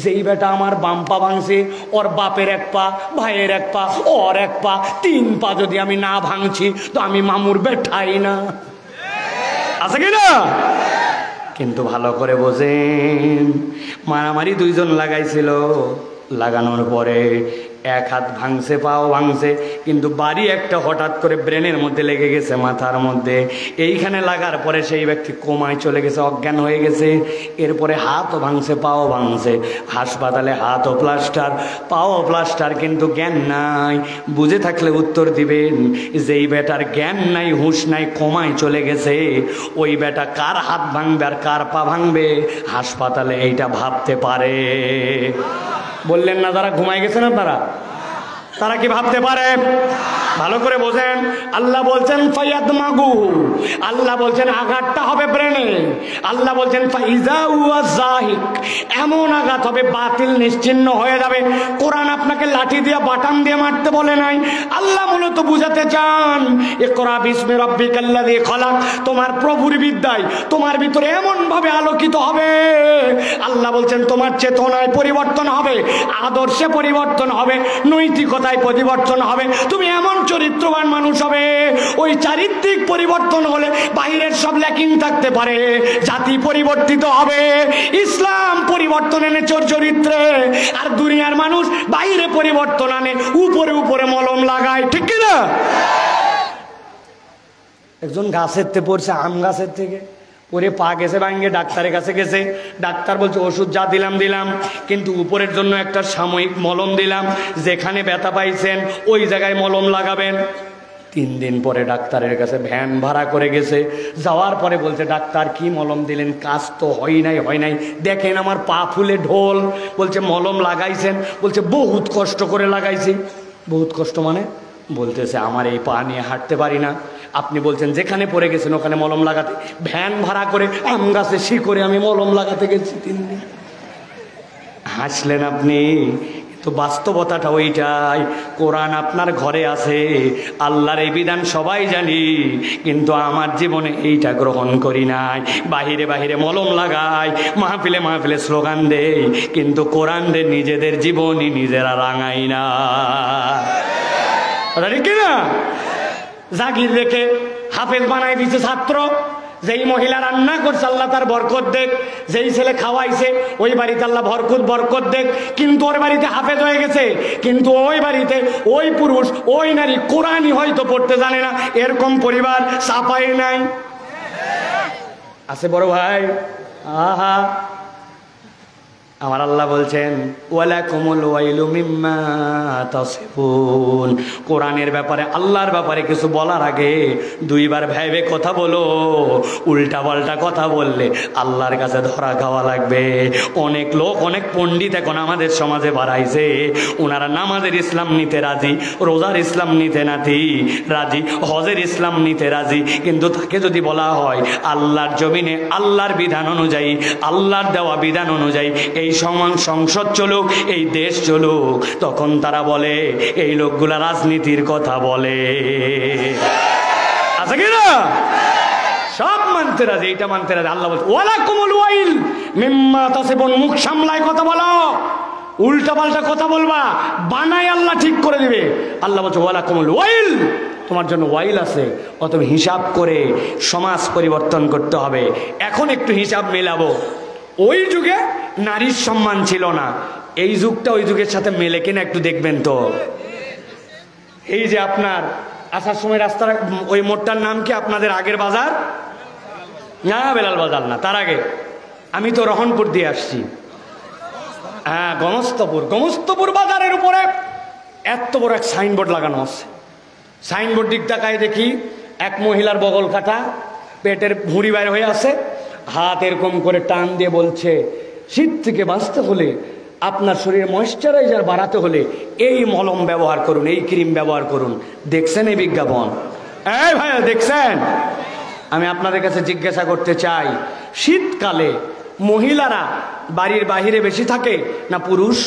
যেই বেটা আমার বাম পা ভাঙছে ওর বাপের এক পা, ভাইয়ের এক পা, ওর এক পা, 3 পা যদি আমি না ভাঙছি তো আমি মামুর বেটাই না, আছে কিনা? কিন্তু ভালো করে বোঝেন, মারামারি দুইজন লাগাইছিল, লাগানোর পরে এক হাত ভাঙছে, পাও ভাঙছে, কিন্তু বাড়ি একটা হঠাৎ করে ব্রেনের মধ্যে লেগে গেছে, মাথার মধ্যে। এইখানে লাগার পরে সেই ব্যক্তি কোমায় চলে গেছে, অজ্ঞান হয়ে গেছে। এরপরে হাতও ভাঙছে, পাও ভাঙছে, হাসপাতালে হাতও প্লাস্টার, পাও প্লাস্টার, কিন্তু জ্ঞান নাই। বুঝে থাকলে উত্তর দিবেন, যেই বেটার জ্ঞান নাই, হুঁশ নাই, কোমায় চলে গেছে, ওই বেটা কার হাত ভাঙবে আর কার পা ভাঙবে হাসপাতালে এইটা ভাবতে পারে? বললেন না যারা ঘুমাই গেছেন আপনারা, তারা কি ভাবতে পারে? ভালো করে বোঝেন। আল্লাহ বলছেন ফায়াদ মাগু, আল্লাহ বলছেন আঘাতটা হবে ব্রেনে। আল্লাহ বলছেন ফাইজা ওয়া জাহিক, এমন আঘাত হবে বাতিল নিশ্চিহ্ন হয়ে যাবে। কোরআন আপনাকে লাঠি দিয়ে বাটাম দিয়ে মারতে বলে নাই। আল্লাহ মূলত বুঝাতে চান ইকরা বিসমি রাব্বিকাল্লাযী খলাক, তোমার প্রভুর বিদ্যায় তোমার ভিতরে এমন ভাবে আলোকিত হবে। আল্লাহ বলছেন তোমার চেতনায় পরিবর্তন হবে, আদর্শে পরিবর্তন হবে, নৈতিকতায় পরিবর্তন হবে, তুমি এমন চরিত্রবান মানুষ হবে। ওই চারিত্রিক পরিবর্তন হলে বাইরের সব ল্যাকিং থাকতে পারে, জাতি পরিবর্তিত হবে। ইসলাম পরিবর্তন এনে চরিত্রে, আর দুনিয়ার মানুষ বাইরে পরিবর্তন আনে, উপরে উপরে মলম লাগায়, ঠিক কিনা? একজন গাছের থেকে পড়ছে, আম গাছের থেকে পরে পা গেছে ভাঙ্গে, ডাক্তারের কাছে গেছে। ডাক্তার বলছে ওষুধ যা দিলাম দিলাম, কিন্তু উপরের জন্য একটা সাময়িক মলম দিলাম, যেখানে ব্যথা পাইছেন ওই জায়গায় মলম লাগাবেন। 3 দিন পরে ডাক্তারের কাছে ভ্যান ভাড়া করে গেছে। যাওয়ার পরে বলছে ডাক্তার কি মলম দিলেন, কাজ তো হয় নাই, দেখেন আমার পা ফুলে ঢোল। বলছে মলম লাগাইছেন? বলছে বহুত কষ্ট করে লাগাইছি। বহুত কষ্ট মানে? বলতেছে আমার এই পা নিয়ে হাঁটতে পারি না। আপনি বলছেন যেখানে পড়ে গেছেন ওখানে মলম লাগাতে, ভ্যান ভাড়া করে আম গাছে শিকড়ে আমি মলম লাগাতে গেছি 3 দিন। হাসলেন আপনি, তো বাস্তবতাটা ওইটাই। কোরআন আপনার ঘরে আছে, আল্লাহর এই বিধান সবাই জানি, কিন্তু আমার জীবনে এইটা গ্রহণ করি নাই। বাহিরে বাহিরে মলম লাগাই, মাহফিলে মাহফিলে স্লোগান দেই, কিন্তু কোরআন দে নিজেদের জীবনই নিজেরা রাঙাই না, ঠিক না? জাগির রেখে হাফেজ বানাই দিচ্ছে ছাত্র। যেই মহিলা রান্না করছে আল্লাহ তার বরকত দেখ, যেই ছেলে খাওয়াইছে ওই বাড়িতে আল্লাহ বরকত দেখ, কিন্তু ওর বাড়িতে হাফেজ হয়ে গেছে, কিন্তু ওই বাড়িতে ওই পুরুষ ওই নারী কোরআনই হয়তো পড়তে জানে না। এরকম পরিবার চাপাই নাই, আছে বড় ভাই? আহা, আমার আল্লাহ বলছেন ওয়ালাকুমুল ওয়াইলু মিম্মা তাসিফুন। কোরআনের ব্যাপারে, আল্লাহর ব্যাপারে কিছু বলার আগে 2 বার ভেবে কথা বলো। উল্টা পাল্টা কথা বললে আল্লাহর কাছে ধরা খাওয়া লাগবে। অনেক লোক, অনেক পণ্ডিত এখন আমাদের সমাজে বাড়াইছে, ওনারা নামাজের ইসলাম নিতে রাজি, রোজার ইসলাম নিতে রাজি, হজের ইসলাম নিতে রাজি, কিন্তু তাকে যদি বলা হয় আল্লাহর জমিনে আল্লাহর বিধান অনুযায়ী, আল্লাহর দেওয়া বিধান অনুযায়ী এই এই সমান সংসদ চলুক, এই দেশ চলুক, তখন তারা বলে এই লোকগুলা রাজনীতির কথা বলে। আছে কিনা? সব মানতে রাজি, এইটা মানতে রাজি। আল্লাহ বলছে ওয়ালাকুমুল ওয়াইল মিম্মা তাসিবুন, মুখ সামলায় কথা বলো, উল্টা পাল্টা কথা বলবা বানাই আল্লাহ ঠিক করে দিবে। আল্লাহ বলছে ওয়ালাকুমুল ওয়াইল, তোমার জন্য ওয়াইল আছে। অতএব হিসাব করে সমাজ পরিবর্তন করতে হবে। এখন একটু হিসাব মেলাবো। ওই যুগে নারীর সম্মান ছিল না, এই যুগটা ওই যুগের সাথে মেলে কিনা একটু দেখবেন তো। এই যে আপনার আসার সময় রাস্তার ওই মোড়টার নাম কি আপনাদের আগের বাজার? না, বেলাল বাজার না, তার আগে আমি তো রহনপুর দিয়ে আসছি। হ্যাঁ, গমস্তপুর বাজারের উপরে এত বড় এক সাইনবোর্ড লাগানো আছে। সাইনবোর্ড দিক তাকায় দেখি এক মহিলার বগল কাটা, পেটের ভুঁড়ি বাইর হয়ে আছে, হাত এরকম করে টান দিয়ে বলছে শীত থেকে বাঁচতে হলে, আপনার শরীরে ময়েশ্চারাইজার বাড়াতে হলে এই মলম ব্যবহার করুন, এই ক্রিম ব্যবহার করুন। দেখছেন এই বিজ্ঞাপন? এই ভাইয়া দেখছেন? আমি আপনাদের কাছে জিজ্ঞাসা করতে চাই, শীতকালে মহিলারা বাড়ির বাহিরে বেশি থাকে না পুরুষ?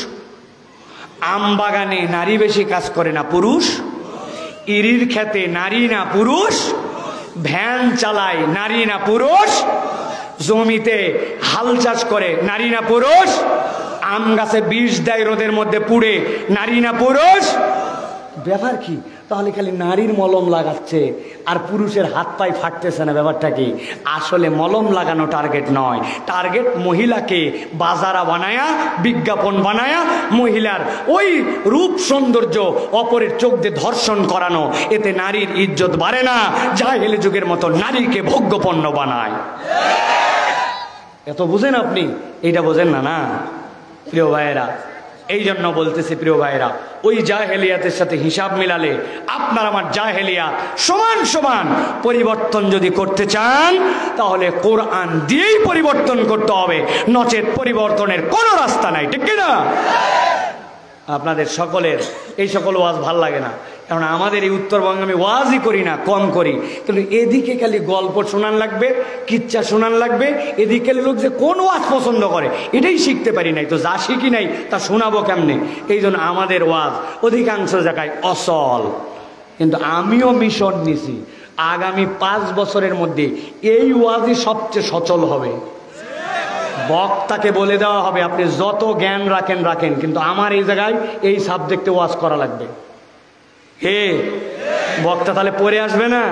আম বাগানে নারী বেশি কাজ করে না পুরুষ? ইরির খেতে নারী না পুরুষ? ভ্যান চালায় নারী না পুরুষ? জমিতে হাল চাষ করে নারী না পুরুষ? আম গাছে বিষ দেয় রোদের মধ্যে পুড়ে নারী না পুরুষ? ব্যাপার কি তাহলে? খালি নারীর মলম লাগাচ্ছে আর পুরুষের হাত পায়ে ফাটতেছে না, ব্যাপারটা কি? আসলে মলম লাগানো টার্গেট নয়, টার্গেট মহিলাকে বাজারা বানায়া, বিজ্ঞাপন বানায়া মহিলার ওই রূপ সৌন্দর্য অপরের চোখ দিয়ে ধর্ষণ করানো। এতে নারীর ইজ্জত বাড়ে না, জাহেলি যুগের মতো নারীকে ভোগ্যপণ্য বানায়। এত বুঝেন আপনি? এইটা বোঝেন না? না প্রিয় ভাইয়েরা, এই জন্য বলতেছি প্রিয় ভাইয়েরা, ওই জাহেলিয়াতের সাথে হিসাব মিলালে আপনার আমার জাহেলিয়াত সমান সমান। পরিবর্তন যদি করতে চান তাহলে কোরআন দিয়েই পরিবর্তন করতে হবে, নচেত পরিবর্তনের কোনো রাস্তা নাই। ঠিক কিনা? আপনাদের সকলের এই সকল ওয়াজ ভাল লাগে না, কারণ আমাদের এই উত্তরবঙ্গে আমি ওয়াজই করি না, কম করি, কিন্তু এদিকে খালি গল্প শোনান লাগবে, কিচ্ছা শোনান লাগবে। এদিকের লোক যে কোন ওয়াজ পছন্দ করে এটাই শিখতে পারি নাই, তো যা শিখি নাই তা শোনাবো কেমনে? এই জন্য আমাদের ওয়াজ অধিকাংশ জায়গায় অসল। কিন্তু আমিও মিশন নিছি, আগামী 5 বছরের মধ্যে এই ওয়াজই সবচেয়ে সচল হবে। বক্তাকে বলে দেওয়া হবে আপনি যত জ্ঞান রাখেন রাখেন, কিন্তু আমার এই জায়গায় এই সাবজেক্টে ওয়াজ করা লাগবে। হে বক্তা তাহলে পড়ে আসবে না?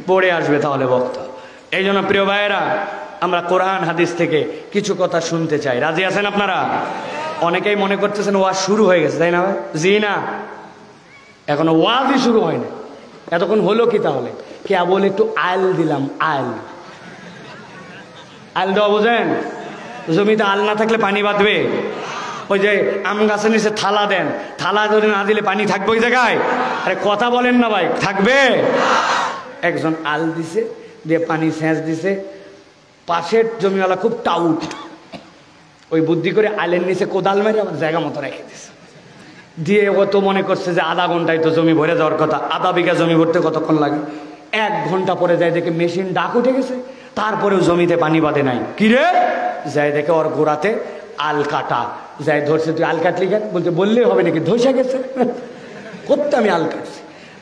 পড়ে আসবে তাহলে বক্তা। এই জন্য প্রিয় ভাইয়েরা, আমরা কোরআন হাদিস থেকে কিছু কথা শুনতে চাই। রাজি আছেন আপনারা? অনেকেই মনে করতেছেন ওয়াজ শুরু হয়ে গেছে, তাই না ভাই? জি না, এখনো ওয়াজই শুরু হয়নি। এতক্ষণ হলো কি তাহলে? কেবল একটু আইল দিলাম। আইল দেওয়া বোঝেন? জমিতে আল না থাকলে পানি বাঁধবে। ওই যে আম গাছের নিচে থালা দেন, থালা যদি না দিলে পানি থাকবে ওই জায়গায়? আরে কথা বলেন না ভাই, থাকবে? একজন আল দিছে, দিয়ে পানি সেচ দিছে, পাশের জমিওয়ালা খুব টাউট, ওই বুদ্ধি করে আলের নিচে কোদাল মেরে আমার জায়গা মতো রেখে দিছে, দিয়ে ও তো মনে করছে যে আধা ঘন্টায় তো জমি ভরে যাওয়ার কথা। আধা বিঘা জমি ভরতে কতক্ষণ লাগে? 1 ঘন্টা পরে যায় দেখে মেশিন ডাক উঠে গেছে, তারপরেও জমিতে পানি বাঁধে নাই। কিরে যাই দেখে ওর গোড়াতে আল কাটা। যাই ধরছে, তুই আল কাটলি কেন? বলতে বললেই হবে নাকি, ধসে গেছে। করতে আমি আল কাটছি।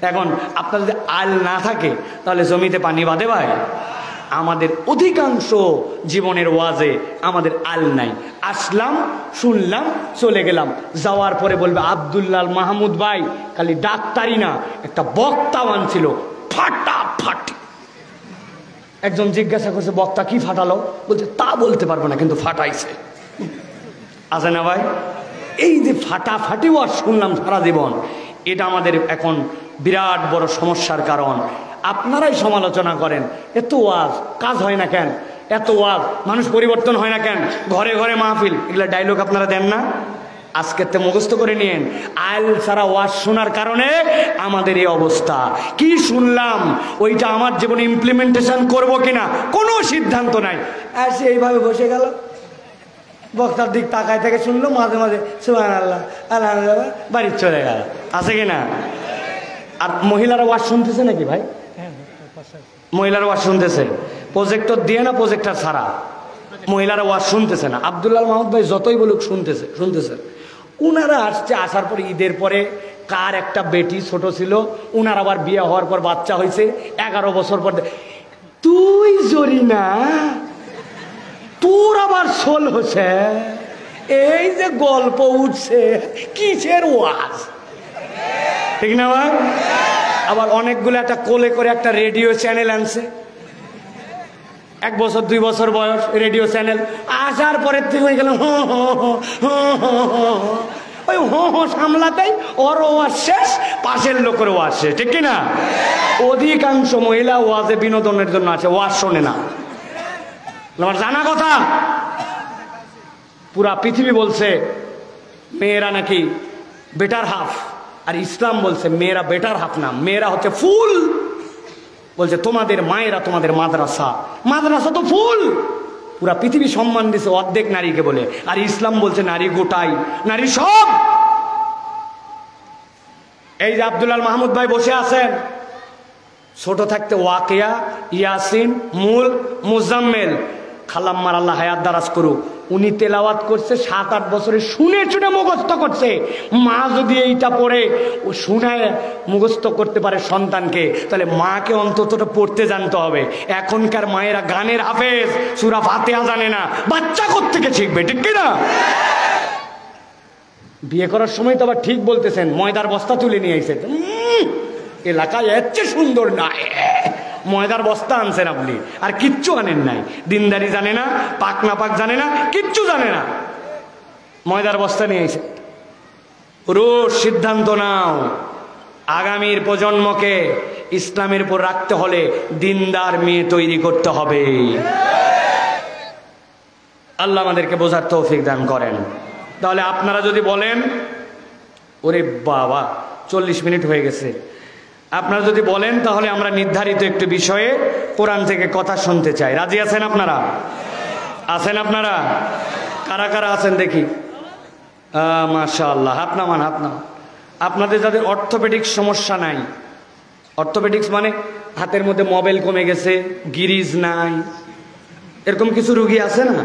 এখন আপনার যদি আল না থাকে তাহলে জমিতে পানি বাঁধে ভাই? আমাদের অধিকাংশ জীবনের ওয়াজে আমাদের আল নাই। আসলাম, শুনলাম, চলে গেলাম। যাওয়ার পরে বলবে আব্দুল্লাহ মাহমুদ ভাই খালি ডাক্তারি না, একটা বক্তা আনছিল ফাটাফাটি। একজন জিজ্ঞাসা করছে বক্তা কি ফাটালো? বলছে তা বলতে পারবো না, কিন্তু ফাটাইছে। আছে না ভাই? এই যে ফাটাফাটি ওয়াজ শুনলাম সারা জীবন, এটা আমাদের এখন বিরাট বড় সমস্যার কারণ। আপনারাই সমালোচনা করেন, এত ওয়াজ কাজ হয় না কেন? এত ওয়াজ মানুষ পরিবর্তন হয় না কেন? ঘরে ঘরে মাহফিল, এগুলা ডায়লগ আপনারা দেন না? আজকের তে মুখস্থ করে নিয়েন। আইল ছাড়া ওয়াজ শোনার কারণে আমাদের এই অবস্থা। কি শুনলাম ওইটা আমার জীবনে ইমপ্লিমেন্টেশন করব কিনা কোনো সিদ্ধান্ত নাই। সে এইভাবে বসে গেল, বক্তার দিক তাকায় থেকে শুনলো, মাঝে মাঝে সুবহানাল্লাহ আলহামদুলিল্লাহ, বাড়ি চলে গেল। আছে কিনা? আর মহিলারা ওয়াজ শুনতেছে নাকি ভাই? মহিলারা ওয়াজ শুনতেছে প্রজেক্টর দিয়ে না প্রজেক্টর ছাড়া? মহিলারা ওয়াজ শুনতেছে না, আব্দুল্লাহ মাহমুদ ভাই যতই বলুক শুনতেছে। উনারা আসছে, আসার পরে ঈদের পরে কার একটা বেটি ছোট ছিল, উনার আবার বিয়ে হওয়ার পর বাচ্চা হয়েছে 11 বছর পর। তুই জরিনা, তোর আবার সোল হচ্ছে, এই যে গল্প উঠছে কিসের ওয়াজ, ঠিক না ভাই? আবার অনেকগুলো একটা কোলে করে একটা রেডিও চ্যানেল আনছে, 1 বছর 2 বছর বয়স রেডিও চ্যানেল। আসার পরের থেকে হয়ে গেল ওই সামলাতেই ওর ওয়াজ শেষ, পাশের লোকের ওয়াজ শেষ, ঠিক কিনা? অধিকাংশ মহিলা ওয়াজে বিনোদনের জন্য আছে, ওয়াজ শোনে না। আমার জানা কথা, পুরা পৃথিবী বলছে মেয়েরা নাকি বেটার হাফ, আর ইসলাম বলছে মেয়েরা বেটার হাফ না, মেয়েরা হচ্ছে ফুল। বলছে তোমাদের মায়েরা তোমাদের মাদ্রাসা, মাদ্রাসা তো ফুল। পুরা পৃথিবী সম্মান দিছে অর্ধেক নারীকে বলে, আর ইসলাম বলছে নারী গোটাই, নারী সব। এই যে আব্দুল্লাহ মাহমুদ ভাই বসে আছেন, ছোট থাকতে ওয়াকিয়া, ইয়াসিন, মুল, মুজাম্মেল, খালাম্মার আল্লাহ হায়াত দারাজ করুক, উনি তেলাওয়াত করছে 7-8 বছরে, শুনে শুনে মুখস্থ করছে। মা যদি এইটা পড়ে ও শুনায় মুখস্থ করতে পারে সন্তানকে, তাহলে মাকে অন্তত পড়তে জানতে হবে। এখনকার মায়েরা গানের হাফেজ, সূরা ফাতিহা জানে না, বাচ্চা কোত্থেকে শিখবে, ঠিক কিনা? বিয়ে করার সময় তো আবার ঠিক বলতেছেন, ময়দার বস্তা তুলে নিয়ে আইছে, এলাকায় এর চেয়ে সুন্দর না, ময়দার বস্তা আনছেন আপনি, আর কিচ্ছু আনেন নাই। দিনদারি জানে না, পাক না পাক জানে না, কিচ্ছু জানে না, ময়দার বস্তা নিয়ে এসে। পুরুষ সিদ্ধান্ত নাও, আগামীর প্রজন্মকে ইসলামের উপর রাখতে হলে দিনদার মেয়ে তৈরি করতে হবে। আল্লাহ আমাদেরকে বোঝার তৌফিক দান করেন। তাহলে আপনারা যদি বলেন, ওরে বাবা 40 মিনিট হয়ে গেছে, আপনারা যদি বলেন তাহলে আমরা নির্ধারিত একটু বিষয়ে কোরআন থেকে কথা শুনতে চাই। রাজি আছেন আপনারা? আছেন আপনারা? কারা কারা আছেন দেখি? মাশাআল্লাহ, হাত নামান, হাত নামান। আপনাদের যাদের অর্থোপেডিক সমস্যা নাই, অর্থোপেডিক্স মানে হাতের মধ্যে মোবাইল কমে গেছে, গিরিজ নাই, এরকম কিছু রুগী আছে না?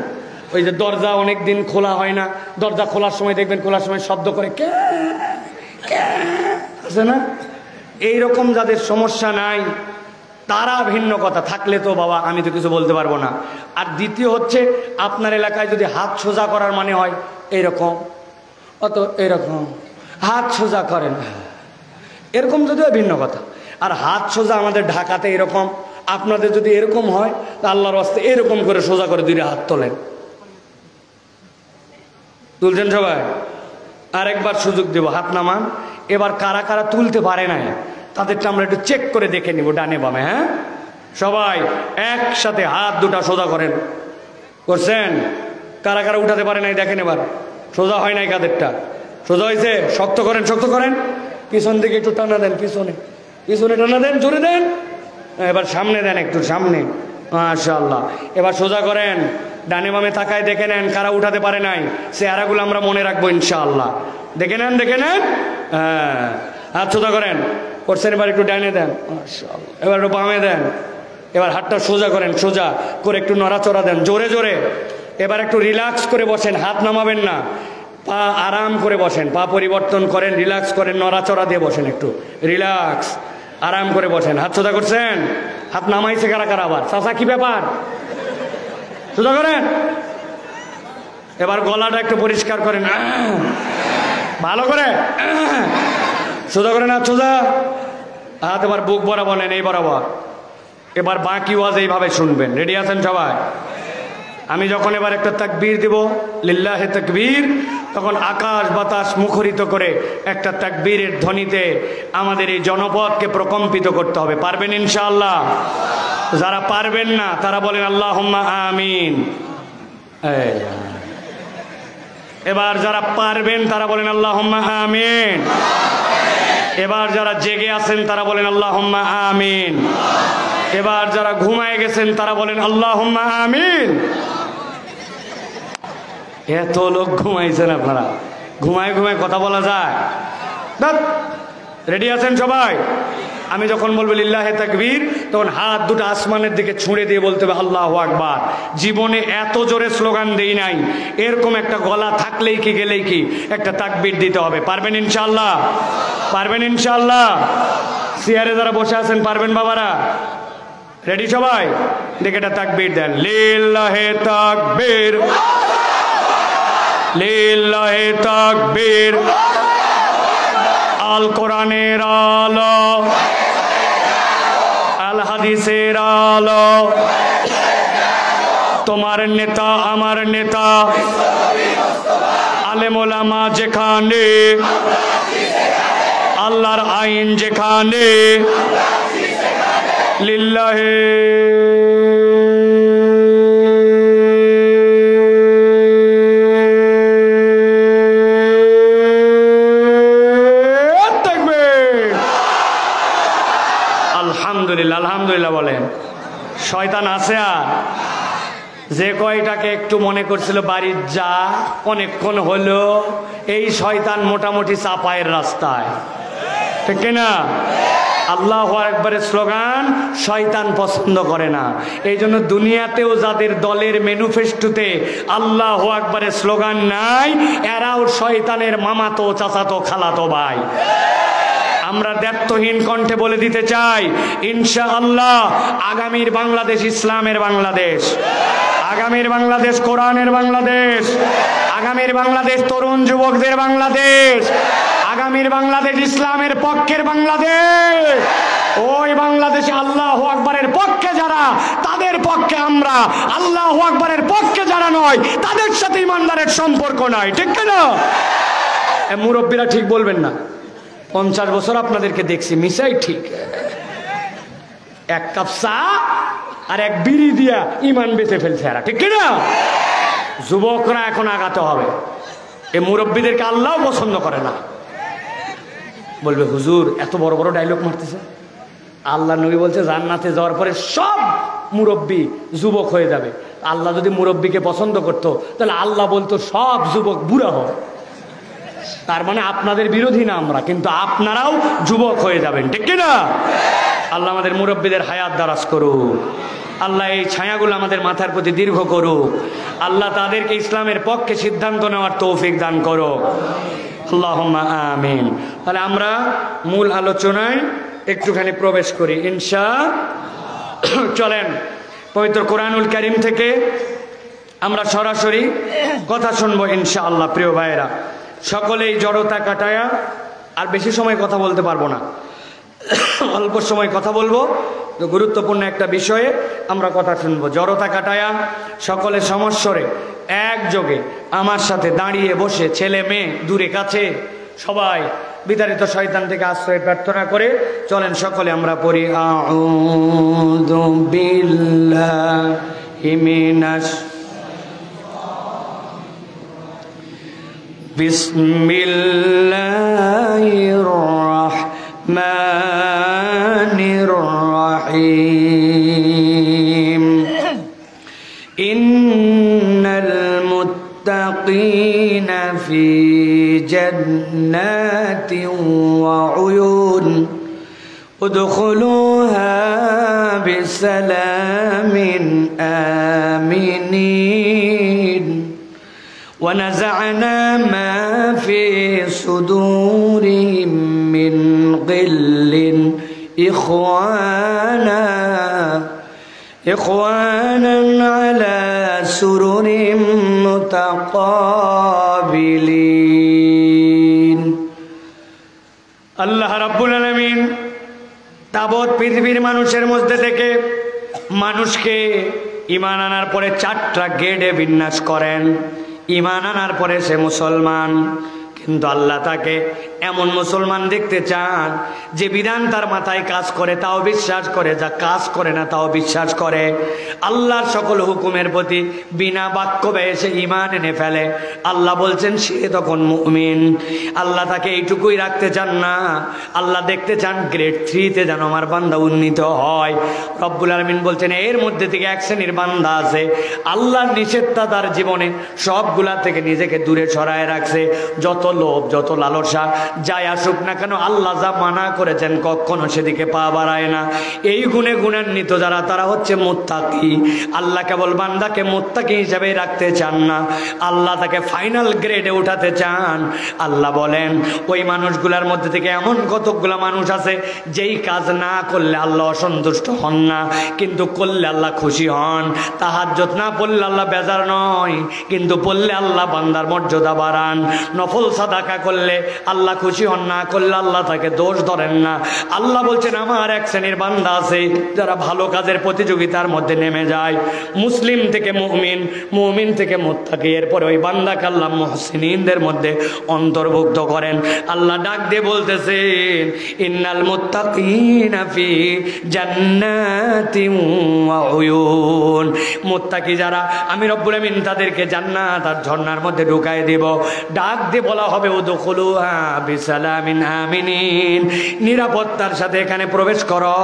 ওই যে দরজা অনেক দিন খোলা হয় না, দরজা খোলার সময় দেখবেন খোলার সময় শব্দ করে, কে আছে না? এইরকম যাদের সমস্যা নাই তারা ভিন্ন কথা, থাকলে তো বাবা আমি তো কিছু বলতে পারবো না। আর দ্বিতীয় হচ্ছে, আপনার এলাকায় যদি হাত সোজা করার মানে হয় এইরকম, অত এরকম হাত সোজা করেন, এরকম যদিও ভিন্ন কথা। আর হাত সোজা আমাদের ঢাকাতে এরকম, আপনাদের যদি এরকম হয় তা আল্লাহর রাস্তায় এরকম করে সোজা করে 2 হাত তোলেন। তুলছেন সবাই? আরেকবার সুযোগ দেব, হাত নামান। এবার কারা কারা তুলতে পারে না তাদেরটা আমরা একটু চেক করে দেখে নিব, ডানে বামে। হ্যাঁ, সবাই একসাথে হাত 2টা সোজা করেন। করছেন? কারা কারা উঠাতে পারে নাই দেখেন, এবার সোজা হয় নাই কাদেরটা, সোজা হয়েছে? শক্ত করেন, শক্ত করেন। পিছন দিকে একটু টানা দেন, পিছনে পিছনে টানা দেন, জোরে দেন। এবার সামনে দেন, একটু সামনে, মাশাআল্লাহ। এবার সোজা করেন, ডানে বামে তাকায় দেখে নেন কারা উঠাতে পারে নাই, চেহারাগুলো আমরা মনে রাখবো ইনশাআল্লাহ। দেখে নেন, দেখে নেন। হ্যাঁ, হাত সোজা করেন। করছেন? এবার একটু ডানে দেন, মাশাআল্লাহ। এবার একটু বামে দেন। এবার হাতটা সোজা করেন, সোজা করে একটু নড়াচড়া দেন জোরে জোরে। এবার একটু রিল্যাক্স করে বসেন, হাত নামাবেন না, পা আরাম করে বসেন, পা পরিবর্তন করেন, রিল্যাক্স করেন, নড়াচড়া দিয়ে বসেন, একটু রিল্যাক্স আরাম করে বসেন। হাত সোজা করছেন? হাত নামাইছে কারা কারা? আবার চাচা কি ব্যাপার? সোজা করেন। এবার গলাটা একটু পরিষ্কার করেন, ভালো করে সোজা করেন, হাত সোজা। হাত এবার বুক বরাবর নেন, এই বরাবর। এবার বাকি ওয়াজ এইভাবে শুনবেন। রেডি আছেন সবাই? আমি যখন এবার একটা তাকবীর দিব, লিল্লাহে তাকবীর, তখন আকাশ বাতাস মুখরিত করে একটা তাকবীরের ধ্বনিতে আমাদের এই জনপদকে প্রকম্পিত করতে হবে। পারবেন ইনশাআল্লাহ? যারা পারবেন না তারা বলেন আল্লাহুম্মা আমিন। এবার যারা পারবেন তারা বলেন আল্লাহুম্মা আমিন। এবার যারা জেগে আছেন তারা বলেন আল্লাহুম্মা আমিন। এবার যারা ঘুমায় গেছেন তারা বলেন আল্লাহুম্মা আমিন। এত লোক ঘুমাইছেন আপনারা, ঘুমায় ঘুমায় কথা বলা যায়? রেডি আছেন সবাই? আমি যখন বলবো লিল্লাহে তাকবীর, তখন হাত দুটো আসমানের দিকে ছুঁড়ে দিয়ে বলতে হবে আল্লাহু আকবার। জীবনে এত জোরে স্লোগান দেই নাই, এরকম একটা গলা থাকলেই কি গেলেই কি একটা তাকবীর দিতে হবে। পারবেন ইনশাআল্লাহ? পারবেন ইনশাআল্লাহ? চেয়ারে যারা বসে আছেন পারবেন বাবারা? রেডি সবাই? দেখে এটা তাকবীর দেন, লিল্লাহে তাকবীর, লিল্লাহে তাকবীর। আল কোরআনের আলো, আল হাদিসের আলো, তোমার নেতা আমার নেতা, আলেম ওলামা যেখানে, আল্লাহর আইন যেখানে, লিল্লাহে আলহামদুলিল্লাহ। আলহামদুলিল্লাহ বলেন। শয়তান আছে আর? যে কয়টাকে একটু মনে করছিল বাড়ির যা, অনেকক্ষণ হলো এই শয়তান মোটামুটি চাপায়ের রাস্তায়, ঠিক না? আল্লাহু আকবারের স্লোগান শয়তান পছন্দ করে না। এই জন্য দুনিয়াতেও যাদের দলের ম্যানিফেস্টোতে আল্লাহু আকবারের স্লোগান নাই, এরাও শয়তানের মামাতো চাচাতো খালাতো ভাই। আমরা দ্ব্যর্থহীন কণ্ঠে বলে দিতে চাই, ইনশাআল্লাহ আগামীর বাংলাদেশ ইসলামের বাংলাদেশ, আগামীর বাংলাদেশ কোরআনের বাংলাদেশ, আগামীর বাংলাদেশ তরুণ যুবকদের বাংলাদেশ, আগামীর বাংলাদেশ ইসলামের পক্ষের বাংলাদেশ। ওই বাংলাদেশে আল্লাহু আকবারের পক্ষে যারা, তাদের পক্ষে আমরা, আল্লাহু আকবারের পক্ষে যারা নয়, তাদের সাথে ইমানদারের সম্পর্ক নাই, ঠিক না? মুরব্বীরা ঠিক বলবেন না, 50 বছর আপনাদেরকে দেখছি, মিশাই ঠিক। এক কাপ চা আর এক বিড়ি দিয়া ইমান বেঁচে ফেলছে এরা, ঠিক না? যুবকরা এখন আগাতে হবে। এই মুরব্বীদেরকে আল্লাহ পছন্দ করে না। বলবে হুজুর এত বড় বড় ডায়লগ মারতেছে। আল্লাহ নবী বলছে জান্নাতে যাওয়ার পরে সব মুরব্বী যুবক হয়ে যাবে। আল্লাহ যদি মুরব্বীকে পছন্দ করতো তাহলে আল্লাহ বলতো সব যুবক বুড়া হয়। তার মানে আপনাদের বিরোধী না আমরা, কিন্তু আপনারাও যুবক হয়ে যাবেন, ঠিক না? আল্লাহ আমাদের মুরব্বীদের হায়াত দারাজ করুক। আল্লাহ এই ছায়াগুলো আমাদের মাথার প্রতি দীর্ঘ করুক। আল্লাহ তাদেরকে ইসলামের পক্ষে সিদ্ধান্ত নেওয়ার তৌফিক দান করুক। আল্লাহুম্মা আমিন। তাহলে আমরা মূল আলোচনায় একটুখানি প্রবেশ করি ইনশাআল্লাহ। চলেন পবিত্র কোরআনুল কারীম থেকে আমরা সরাসরি কথা শুনবো ইনশাআল্লাহ। প্রিয় ভাইয়েরা, সকলেই জড়তা কাটায়া, আর বেশি সময় কথা বলতে পারবো না, অল্প সময় কথা বলবো, তো গুরুত্বপূর্ণ একটা বিষয়ে আমরা কথা শুনবো। জড়তা কাটায়া সকলে সমস্বরে একযোগে আমার সাথে দাঁড়িয়ে বসে, ছেলে মেয়ে দূরে কাছে সবাই বিতাড়িত শয়তান থেকে আশ্রয় প্রার্থনা করে চলেন সকলে আমরা পড়ি আউযু বিল্লাহি মিনাশ বিসমিল্লাহির রাহমানির রাহিম ইন্নাল মুত্তাকিনা ফি জান্নাতিন ওয়া উয়ুন উদখুলুহা বিসালামিন আমিনিন ونزعنا ما في صدورهم من غل إخوانا على سرر متقابلين আল্লাহ রাব্বুল আলামিন তাবৎ পৃথিবীর মানুষের মধ্যে থেকে মানুষকে ঈমান আনার পরে 4টা গ্রেডে বিন্যাস করেন। ঈমান আনার পরে সে মুসলমান, কিন্তু আল্লাহ তাকে এমন মুসলমান দেখতে চান যে বিধান তার মাথায় কাজ করে তাও বিশ্বাস করে, যা কাজ করে না তাও বিশ্বাস করে। আল্লাহর সকল হুকুমের প্রতি বিনা বাক্য ব্যয়ে সে ঈমান এনে ফেলে। আল্লাহ বলছেন সে তখন মুমিন। আল্লাহ তাকে এইটুকুই রাখতে চান না, আল্লাহ দেখতে চান গ্রেড 3-তে যেন আমার বান্দা উন্নীত হয়। রব্বুল আলামিন বলছেন এর মধ্যে থেকে এক শ্রেণীর বান্দা আছে আল্লাহর নিষেধটা তার জীবনে সবগুলা থেকে নিজেকে দূরে সরায় রাখছে। যত লোভ, যত লালসা যাই আসুক না কেন, আল্লাহ যা মানা করেছেন কখনো সেদিকে পা বাড়ায় না। এই গুণে গুণান্বিত যারা, তারা হচ্ছে মুত্তাকি। আল্লাহ কেবল বান্দাকে মুত্তাকি হিসেবে রাখতে চান না, আল্লাহ তাকে ফাইনাল গ্রেডে উঠাতে চান। আল্লাহ বলেন ওই মানুষগুলোর মধ্যে থেকে এমন কতকগুলা মানুষ আছে যেই কাজ না করলে আল্লাহ অসন্তুষ্ট হন না, কিন্তু করলে আল্লাহ খুশি হন। তাহাজ্জুদ না পড়লে আল্লাহ বেজার নয়, কিন্তু পড়লে আল্লাহ বান্দার মর্যাদা বাড়ান। নফল সাদাকা করলে আল্লাহ খুশি হন, না করলে আল্লাহ তাকে দোষ ধরেন না। আল্লাহ বলছেন আমার এক শ্রেণীর বান্দা আছে যারা ভালো কাজের প্রতিযোগিতার মধ্যে নেমে যায়। মুসলিম থেকে মুমিন, মুমিন থেকে মুত্তাকি, এরপরে ওই বান্দাকে আল্লাহ মুহসিনিনদের মধ্যে অন্তর্ভুক্ত করেন। আল্লাহ ডাক দিয়ে বলতেছেন ইন্নাল মুত্তাকিনা ফি জান্নাতিন ওয়া উয়ুন। মুত্তাকি যারা, আমি রব্বুল আমিন তাদেরকে জান্নাত আর ঝর্ণার মধ্যে ঢুকায় দেব। ডাক দিয়ে বলা হবে উদখুলুহা বিসালামিন আমিনিন, নিরাপত্তার সাথে এখানে প্রবেশ করো।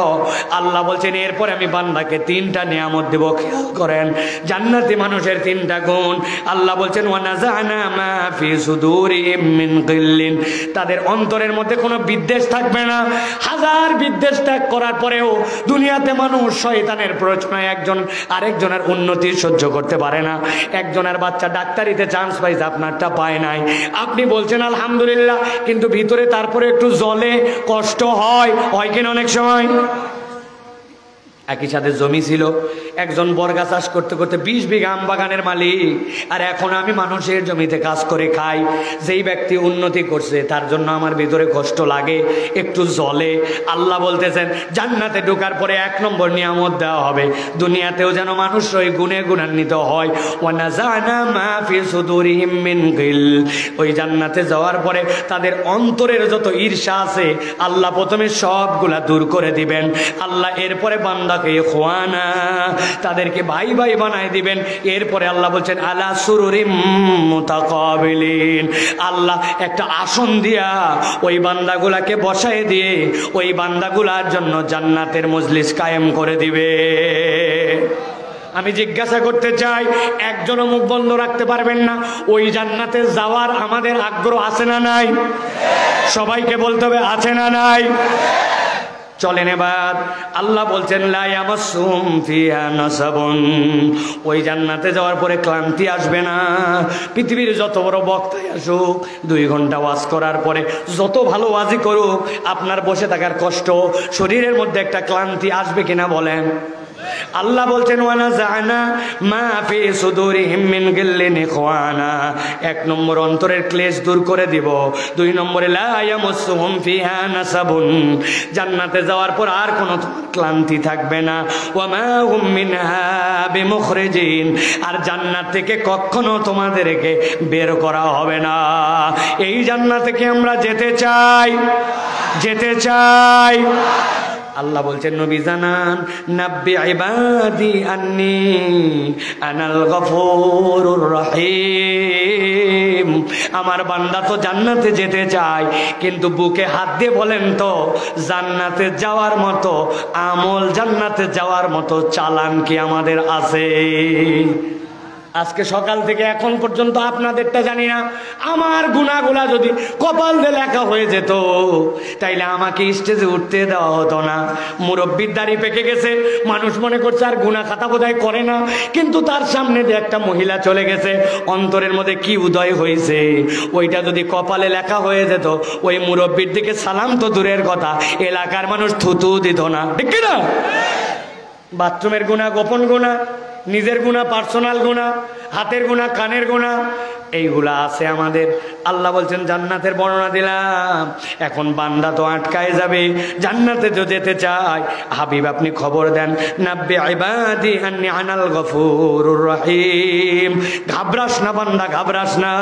আল্লাহ বলছেন এরপরে আমি বান্দাকে তিনটা নিয়ামত দেব। খেয়াল করেন জান্নাতি মানুষের তিনটা গুণ। আল্লাহ বলছেন ওয়ানাযানা মা ফি সুদুরিহিম মিন গিল্লিন, তাদের অন্তরের মধ্যে কোনো বিদ্বেষ থাকবে না। হাজার বিদ্বেষ ত্যাগ করার পরেও দুনিয়াতে মানুষ শয়তানের প্ররোচনায় একজন আরেকজনের উন্নতি সহ্য করতে পারে না। একজনের বাচ্চা ডাক্তারিতে চান্স পাইছে, আপনারটা পায় নাই। আপনি বলছেন আলহামদুলিল্লাহ, কিন্তু ভিতরে তারপরে একটু জ্বলে, কষ্ট হয় কিনা অনেক সময়। একই সাথে জমি ছিল, একজন বর্গা চাষ করতে করতে 20 বিঘা আম বাগানের মালিক, আর এখন আমি মানুষের জমিতে কাজ করে খাই। যেই ব্যক্তি উন্নতি করছে তার জন্য আমার ভিতরে কষ্ট লাগে, একটু জ্বলে। আল্লাহ বলতেছেন জান্নাতে ঢোকার পরে 1 নম্বর নিয়ামত দেওয়া হবে, দুনিয়াতেও যেন মানুষ ওই গুণে গুণান্বিত হয়। ওয়ানাযানা মা ফি সুদুরিহিম মিন গিল, ওই জান্নাতে যাওয়ার পরে তাদের অন্তরের যত ঈর্ষা আছে আল্লাহ প্রথমে সবগুলা দূর করে দিবেন। আল্লাহ এরপরে বান্দাকে ইখওয়ানা, তাদেরকে ভাই ভাই বানায় দিবেন। এরপরে আল্লাহ বলছেন আলা সুরুরিম মুতাকাবিলিন, আল্লাহ একটা আসন দিয়া ওই বান্দাগুলাকে বসায় দিয়ে ওই বান্দাগুলার জন্য জান্নাতের মজলিস কায়েম করে দিবে। আমি জিজ্ঞাসা করতে চাই, একজনও মুখ বন্ধ রাখতে পারবেন না। ওই জান্নাতে যাওয়ার আমাদের আগ্রহ আছে না নাই? সবাইকে বলতে হবে আছে না নাই? চলেন এবার আল্লাহ বলছেন লা ইয়ামাসসুহুম ফিহা নাসাবুন, ওই জান্নাতে যাওয়ার পরে ক্লান্তি আসবে না। পৃথিবীর যত বড় বক্তাই আসুক, 2 ঘন্টা ওয়াজ করার পরে যত ভালো ওয়াজই করুক, আপনার বসে থাকার কষ্ট, শরীরের মধ্যে একটা ক্লান্তি আসবে কিনা বলেন? আল্লাহ বলছেন ওয়ানাযানা মা ফি সুদুরিহিম মিন গিল্লিন ইখওয়ানা, 1 নম্বর অন্তরের ক্লেশ দূর করে দিব। 2 নম্বরে লা ইয়ামাসসুহুম ফিহা নাসাবুন, জান্নাতে যাওয়ার পর আর কোনো ক্লান্তি থাকবে না। ওয়া মা হুম মিনহা বিমুখরিজিন, আর জান্নাত থেকে কখনো তোমাদেরকে বের করা হবে না। এই জান্নাতে কি আমরা যেতে চাই? যেতে চাই। আল্লাহ বলছেন নবী জানান নাব্বি ইবাদি আন্নি আনাল গফুরুর রহিম, আমার বান্দা তো জান্নাতে যেতে চায়, কিন্তু বুকে হাত দিয়ে বলেন তো জান্নাতে যাওয়ার মতো আমল, জান্নাতে যাওয়ার মতো চালান কি আমাদের আছে? আজকে সকাল থেকে এখন পর্যন্ত আপনাদেরটা জানি না, আমার গুনাহগুলা যদি কপাল দিয়ে লেখা হয়ে যেত তাইলে আমাকে স্টেজে উঠতে দেওয়া হতো না। মুরব্বির দাড়ি পেকে গেছে, মানুষ মনে করছে আর গুনাহ খাতা বোধহয় করে না, কিন্তু তার সামনে যে একটা মহিলা চলে গেছে, অন্তরের মধ্যে কি উদয় হয়েছে ওইটা যদি কপালে লেখা হয়ে যেত, ওই মুরব্বির দিকে সালাম তো দূরের কথা, এলাকার মানুষ থুতু দিত না, ঠিক না? বাথরুমের গুনাহ, গোপন গুনাহ, নিজের গুনাহ, পার্সোনাল গুনাহ, হাতের গুনাহ, কানের গুনাহ, এইগুলা আছে আমাদের। আল্লাহ বলছেন জান্নাতের বর্ণনা দিলাম, এখন বান্দা তো আটকায় যাবে। জান্নাতে যদি যেতে চায় হাবিব আপনি খবর দেন নাব্বি ইবাদি আন্নি আনাল গফুরুর রহিম, ঘাবড়াস না বান্দা, ঘাবড়াস না,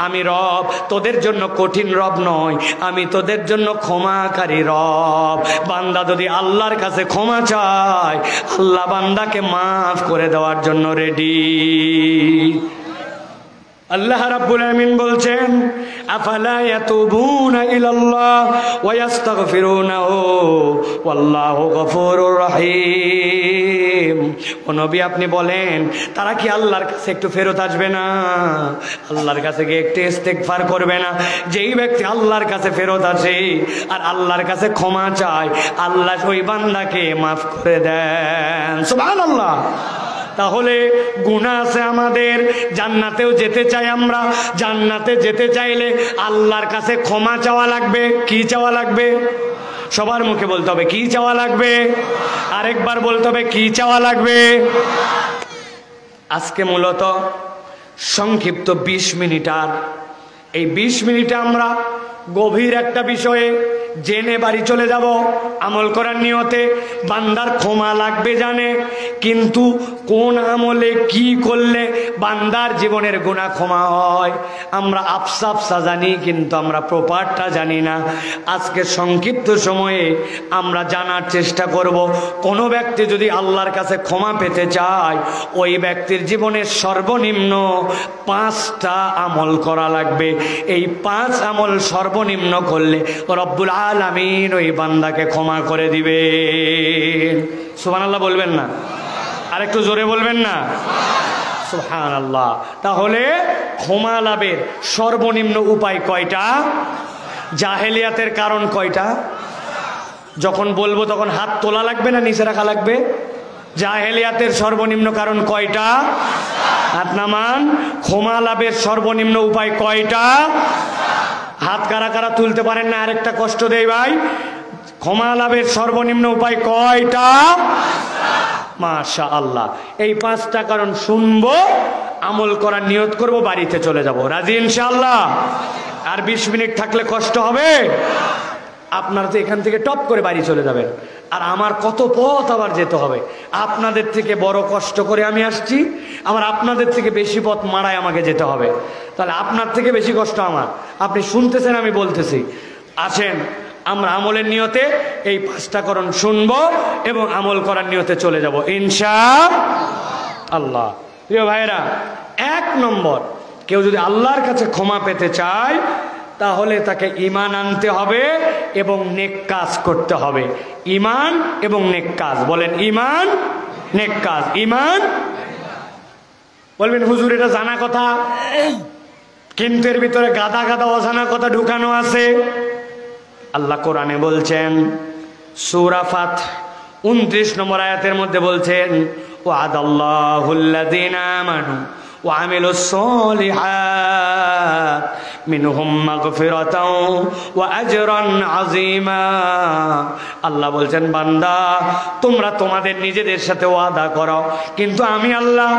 আমি রব, তোদের জন্য কঠিন রব নয়, আমি তোদের জন্য ক্ষমাকারী রব। বান্দা যদি আল্লাহর কাছে ক্ষমা চায়, আল্লাহ বান্দাকে মাফ করে দেওয়ার জন্য রেডি। আল্লাহ রাব্বুল আমিন বলছেন আফালা ইয়াতুবুনা ইলাল্লাহ ওয়া ইস্তাগফিরুনাহু ওয়াল্লাহু গফুরুর রহিম। ও নবী আপনি বলেন তারা কি আল্লাহর কাছে একটু ফেরত আসবে না, আল্লাহর কাছে গিয়ে একটু ইস্তেগফার করবে না? যেই ব্যক্তি আল্লাহর কাছে ফেরত আসে আর আল্লাহর কাছে ক্ষমা চায়, আল্লাহ ওই বান্দাকে মাফ করে দেন। সুবহানাল্লাহ। তাহলে গুনাহ আছে আমাদের, জান্নাতেও যেতে চাই আমরা। জান্নাতে যেতে চাইলে আল্লাহর কাছে ক্ষমা চাওয়া লাগবে। কি চাওয়া লাগবে? সবার মুখে বলতে হবে কি চাওয়া লাগবে। আরেকবার বলতে হবে কি চাওয়া লাগবে। আজকে মূলত সংক্ষিপ্ত 20 মিনিট, আর এই 20 মিনিটে আমরা গভীর একটা বিষয়ে জেনে বাড়ি চলে যাব। আমল করার নিয়তে বান্দার ক্ষমা লাগবে জানে, কিন্তু কোন আমলে কি করলে বান্দার জীবনের গুনাহ ক্ষমা হয় আমরা আফসা আফসা জানি, কিন্তু আমরা প্রপারটা জানি না। আজকে সংক্ষিপ্ত সময়ে আমরা জানার চেষ্টা করব, কোনো ব্যক্তি যদি আল্লাহর কাছে ক্ষমা পেতে চায়, ওই ব্যক্তির জীবনের সর্বনিম্ন 5টা আমল করা লাগবে। এই 5 আমল সর্বনিম্ন করলে রব্বুল আলামিন ওই বান্দাকে ক্ষমা করে দিবে। সুবহানাল্লাহ বলবেন না? আরেকটু জোরে বলবেন না? সুবহানাল্লাহ। তাহলে ক্ষমা লাভের সর্বনিম্ন উপায় কয়টা? জাহেলিয়াতের কারণ কয়টা? যখন বলবো তখন হাত তোলা লাগবে না নিচে রাখা লাগবে? জাহেলিয়াতের সর্বনিম্ন কারণ কয়টা? হাত নামান। ক্ষমা লাভের সর্বনিম্ন উপায় কয়টা? হাত কারা কারা তুলতে পারেন না? আরেকটা কষ্ট দেই ভাই। ক্ষমা লাভের সর্বনিম্ন উপায় কয়টা? মাশাআল্লাহ। এই 5টা কারণ শুনবো, আমল করার নিয়ত করব, বাড়িতে চলে যাব। রাজি ইনশাআল্লাহ? আর 20 মিনিট থাকলে কষ্ট হবে? আপনারা তো এখান থেকে টপ করে বাড়ি চলে যাবেন, আর আমার কত পথ আবার যেতে হবে। আপনাদের থেকে বড় কষ্ট করে আমি আসছি, আমার আপনাদের থেকে বেশি পথ মারায় আমাকে যেতে হবে। তাহলে আপনার থেকে বেশি কষ্ট আমার। আপনি শুনতেছেন, আমি বলতেছি। আসেন আমরা আমলের নিয়তে এই 5টা কারণ শুনবো এবং আমল করার নিয়তে চলে যাব ইনশাআল্লাহ। প্রিয় ভাইরা, 1 নম্বর, কেউ যদি আল্লাহর কাছে ক্ষমা পেতে চায় তাহলে তাকে ঈমান আনতে হবে এবং নেক কাজ করতে হবে। ঈমান এবং নেক কাজ। বলেন ঈমান, নেক কাজ। ঈমান বলবেন হুজুর এটা জানা কথা, কিন্তু এর ভিতরে গাদা গাদা অজানা কথা ঢুকানো আছে। আল্লাহ কোরআনে বলছেন, সূরা ফাত 29 নম্বর আয়াতের মধ্যে বলছেন, ওয়াদাল্লাহুল্লাযীনা আমানু ওয়া আমিলুস সলিহাত মিনহুম মাগফিরাতাও ওয়া আজরান আযীমা। আল্লাহ বলছেন, বান্দা তোমরা তোমাদের নিজেদের সাথে ওয়াদা করো, কিন্তু আমি আল্লাহ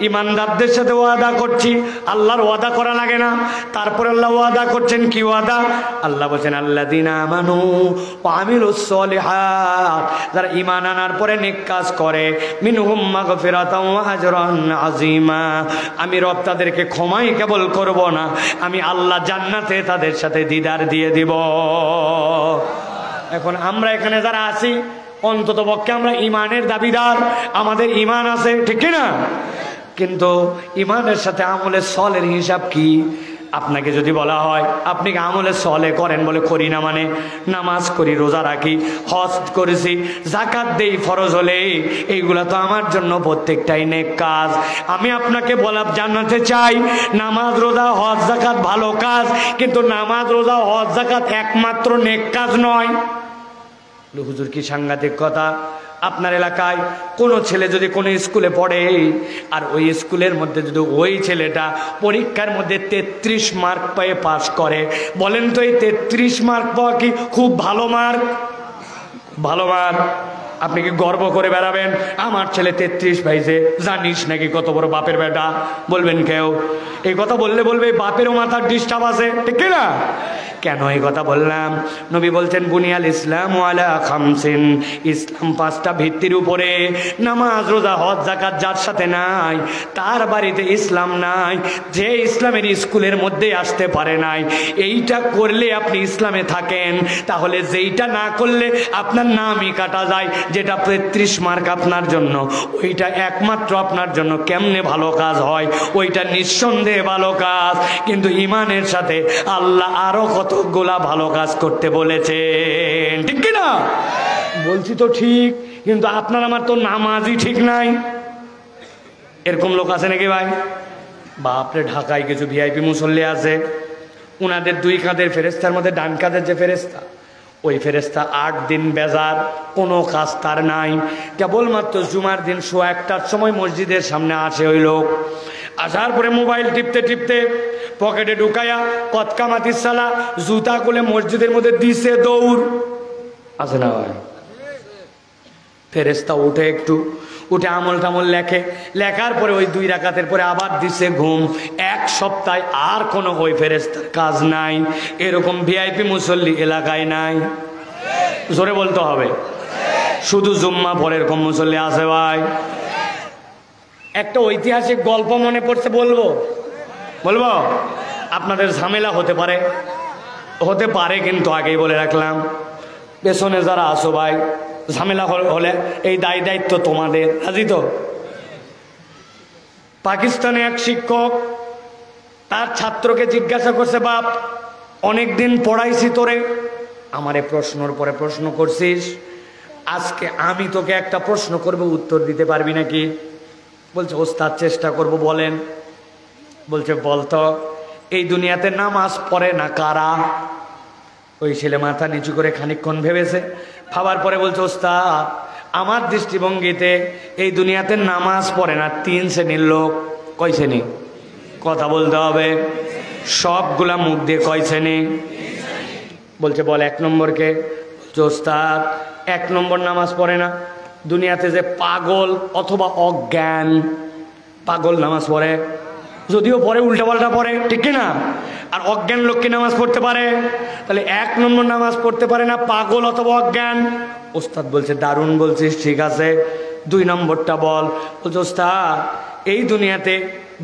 ঈমানদারদের সাথে ওয়াদা করছি। আল্লাহর ওয়াদা করা লাগে না। তারপর আল্লাহ ওয়াদা করছেন, কি ওয়াদা? আল্লাহ বলছেন, আল্লাযীনা আমানু ওয়া আমিলুস সলিহাত, যারা ঈমান আনার পরে নেক কাজ করে, মিনহুম মাগফিরাতাও ওয়া আজরান আযীমা, আমি রব তাদেরকে ক্ষমাই কেবল করব না, আমি আল্লাহ জান্নাতে তাদের সাথে দিদার দিয়ে দিব। এখন আমরা এখানে যারা আছি, অন্তত পক্ষে আমরা ঈমানের দাবিদার, আমাদের ঈমান আছে, ঠিক না? কিন্তু ঈমানের সাথে আমলে সলের হিসাব কি? আপনাকে যদি বলা হয় আপনি কি আমলে সলে করেন? বলে করি না। মানে নামাজ করি, রোজা রাখি, হজ করেছি, যাকাত দেই ফরজ হলে, এইগুলা তো আমার জন্য প্রত্যেকটাই নেক কাজ। আমি আপনাকে জানাতে চাই, নামাজ রোজা হজ যাকাত ভালো কাজ, কিন্তু নামাজ রোজা হজ যাকাত একমাত্র নেক কাজ নয়। হুজুর কি সাংঘাতিক কথা! আপনার এলাকায় কোনো ছেলে যদি কোনো স্কুলে পড়ে, আর ওই স্কুলের মধ্যে যদি ওই ছেলেটা পরীক্ষার মধ্যে 33 মার্ক পেয়ে পাস করে, বলেন তো এই 33 মার্ক পাওয়া কি খুব ভালো মার্ক? ভালো মার্ক। আপনি কি গর্ব করে বেড়াবেন আমার ছেলে 33 পাইছে? জানিস নাকি কত বড় বাপের বেটা? বলবেন কেউ? এই কথা বললে বলবে বাপেরও মাথার ডিস্টার্ব আছে, ঠিক না? কেন এই কথা বললাম? নবী বলছেন, বুনিয়াল ইসলাম আলা খামসিন, ইসলাম 5টা ভিত্তির উপরে। নামাজ রোজা হজ যাকাত যার সাথে নাই, তার বাড়িতে ইসলাম নাই। যে ইসলামের স্কুলের মধ্যে আসতে পারে নাই, এইটা করলে আপনি ইসলামে থাকেন। তাহলে যেইটা না করলে আপনার নামই কাটা যায়, যেটা 33 মার্ক আপনার জন্য, ওইটা একমাত্র আপনার জন্য কেমনে ভালো কাজ হয়? ওইটা নিঃসন্দেহে ভালো কাজ, কিন্তু ঈমানের সাথে আল্লাহ আরো কতগুলা ভালো কাজ করতে বলেছেন, ঠিক কিনা? বলছি তো ঠিক, কিন্তু আপনার আমার তো নামাজই ঠিক নাই। এরকম লোক আছে নাকি ভাই? বাপরে, ঢাকায় কিছু ভিআইপি মুসল্লি আছে, উনাদের দুই কাঁধের ফেরেস্তার মধ্যে ডান কাঁধের যে ফেরেস্তা, ওই ফেরেস্তা 8 দিন বেজার, কোনো কাজ তার নাই। কেবলমাত্র জুমার দিন 1:15টার সময় মসজিদের সামনে আসে ওই লোক। আসার পরে মোবাইল টিপতে টিপতে পকেটে ঢুকায়া কতকামাতির সালা জুতা খুলে মসজিদের মধ্যে দিছে দৌড়। আছে না ভাই? ফেরেস্তা উঠে উঠে আমল টামল লেখে, লেখার পরে ওই 2 রাকাতের পরে আবার দিছে ঘুম। 1 সপ্তাহ আর কোনো ওই ফেরেস্তার কাজ নাই। এরকম ভিআইপি মুসল্লি এলাকায় নাই। জোরে বলতে হবে। শুধু জুম্মা পরে এরকম মুসল্লি আছে ভাই। একটা ঐতিহাসিক গল্প মনে পড়ছে, বলবো? আপনাদের ঝামেলা হতে পারে, কিন্তু আগেই বলে রাখলাম, পেছনে যারা আসো ভাই, ঝামেলা হলে এই দায়িত্ব তোমাদের। রাজি তো? পাকিস্তানে এক শিক্ষক তার ছাত্রকে জিজ্ঞাসা করছে, বাপ অনেকদিন পড়াইছি তোরে, আমারে প্রশ্নর পরে প্রশ্ন করছিস, আজকে আমি তোকে একটা প্রশ্ন করব, উত্তর দিতে পারবি নাকি? বলছে, ওস্তাদ চেষ্টা করব, বলেন। বলছে, বলতো এই দুনিয়াতে নামাজ পড়ে না কারা? ওই ছেলে মাথা নিচু করে খানিকক্ষণ ভেবেছে, ভাবার পরে বলছে, ওস্তাদ আমার দৃষ্টিভঙ্গিতে এই দুনিয়াতে নামাজ পড়ে না 3 শ্রেণীর লোক। কয় শ্রেণী? কথা বলতে হবে। সবগুলা মুখ দিয়ে কয় শ্রেণী? বলছে, বল 1 নম্বরকে। বলছে, ওস্তাদ 1 নম্বর নামাজ পড়ে না দুনিয়াতে যে পাগল অথবা অজ্ঞান। পাগল নামাজ পড়ে, যদিও পরে উল্টাপাল্টা পড়ে, ঠিক কিনা? আর অজ্ঞান লোক কি নামাজ পড়তে পারে? তাহলে 1 নম্বর নামাজ পড়তে পারে না পাগল অথবা অজ্ঞান। ওস্তাদ বলছে, দারুণ বলছিস, ঠিক আছে 2 নম্বরটা বল। বলছে, ওস্তাদ এই দুনিয়াতে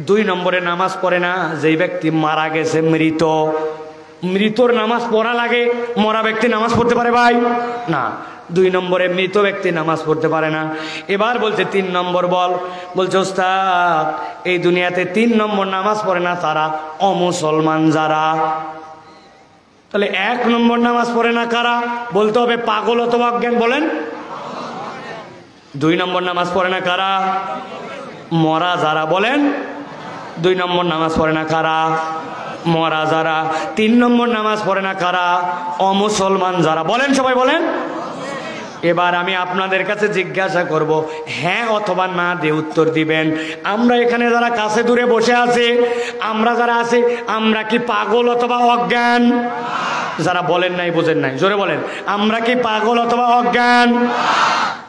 2 নম্বরে নামাজ পড়ে না যেই ব্যক্তি মারা গেছে, মৃতর নামাজ পড়া লাগে, মরা ব্যক্তি নামাজ পড়তে পারে ভাই? না। 2 নম্বরে মৃত ব্যক্তি নামাজ পড়তে পারে না। এবার বলছে 3 নম্বর বল। বলছে, ওস্তাদ এই দুনিয়াতে 3 নম্বর নামাজ পড়ে না তারা অমুসলমান যারা। তাহলে 1 নম্বর নামাজ পড়ে না কারা? বলতে হবে পাগল অথবা অজ্ঞান। বলেন। 2 নম্বর নামাজ পড়ে না কারা? মরা যারা। বলেন। 2 নম্বর নামাজ পড়ে না কারা? মরা যারা। 3 নম্বর নামাজ পড়ে না কারা? অমুসলমান যারা। বলেন সবাই, বলেন। এবার আমি আপনাদের কাছে জিজ্ঞাসা করব, হ্যাঁ অথবা না দিয়ে উত্তর দিবেন। আমরা এখানে যারা কাছে দূরে বসে আছি, আমরা যারা আছি, আমরা কি পাগল অথবা অজ্ঞান? যারা বলেন নাই, বোঝেন নাই, জোরে বলেন, আমরা কি পাগল অথবা অজ্ঞান?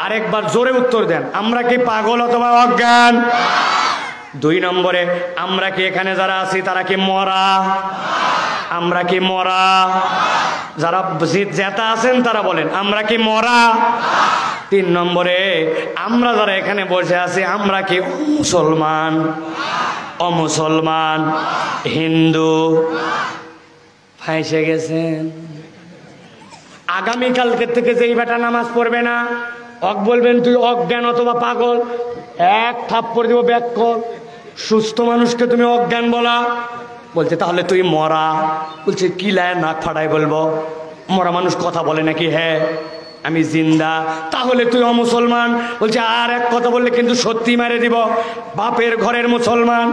আরেকবার জোরে উত্তর দেন, আমরা কি পাগল অথবা অজ্ঞান? 2 নম্বরে, আমরা কি এখানে যারা আছি তারা কি মরা? আমরা কি মরা? যারা জেতা আছেন তারা বলেন, আমরা কি মরা? 3 নম্বরে, আমরা যারা এখানে বসে আছি আমরা কি মুসলমান, অমুসলমান, হিন্দু? ফাঁসে গেছেন। আগামীকালকে থেকে যেই বেটা নামাজ পড়বে না, বলবেন তুই অজ্ঞান অথবা পাগল, 1 থাপ্পড় দিব, ব্যাক কর। সুস্থ মানুষকে তুমি অজ্ঞান বলা? বলছে তাহলে তুই মরা। বলছে কি লায় নাক ফাটাই বলবো? মরা মানুষ কথা বলে নাকি? হ্যাঁ আমি জিন্দা। তাহলে তুই অমুসলমান। বলছে আর এক কথা বললে কিন্তু সত্যি মেরে দিব, বাপের ঘরের মুসলমান।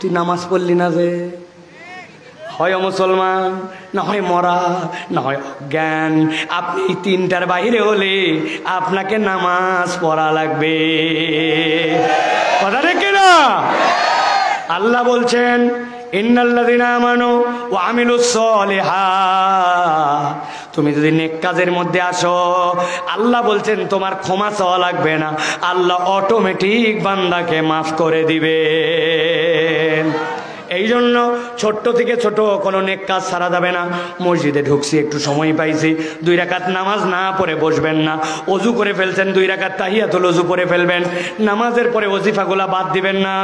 তুই নামাজ পড়লি না যে, হয় মুসলমান, না হয় মরা, না হয় অজ্ঞান। আপনি 3টার বাইরে হলে আপনাকে নামাজ পড়া লাগবে। কথা দেখে না? আল্লাহ বলছেন ইন্নাল্লাযীনা আমানু ওয়া আমিলুস সলিহাত, তুমি যদি নেক কাজের মধ্যে আসো, আল্লাহ বলছেন তোমার ক্ষমা চাওয়া লাগবে না, আল্লাহ অটোমেটিক বান্দাকে মাফ করে দিবেন। এই জন্য ছোট্ট থেকে ছোট কোনো নেক কাজ ছাড়া যাবে না। মসজিদে ঢুকছি, একটু সময় পাইছি, 2 রাকাত নামাজ না পড়ে বসবেন না। অজু করে ফেলছেন, 2 রাকাত তাহিয়াতুল ওযু পড়ে ফেলবেন। নামাজের পরে ওজিফাগুলা বাদ দিবেন না।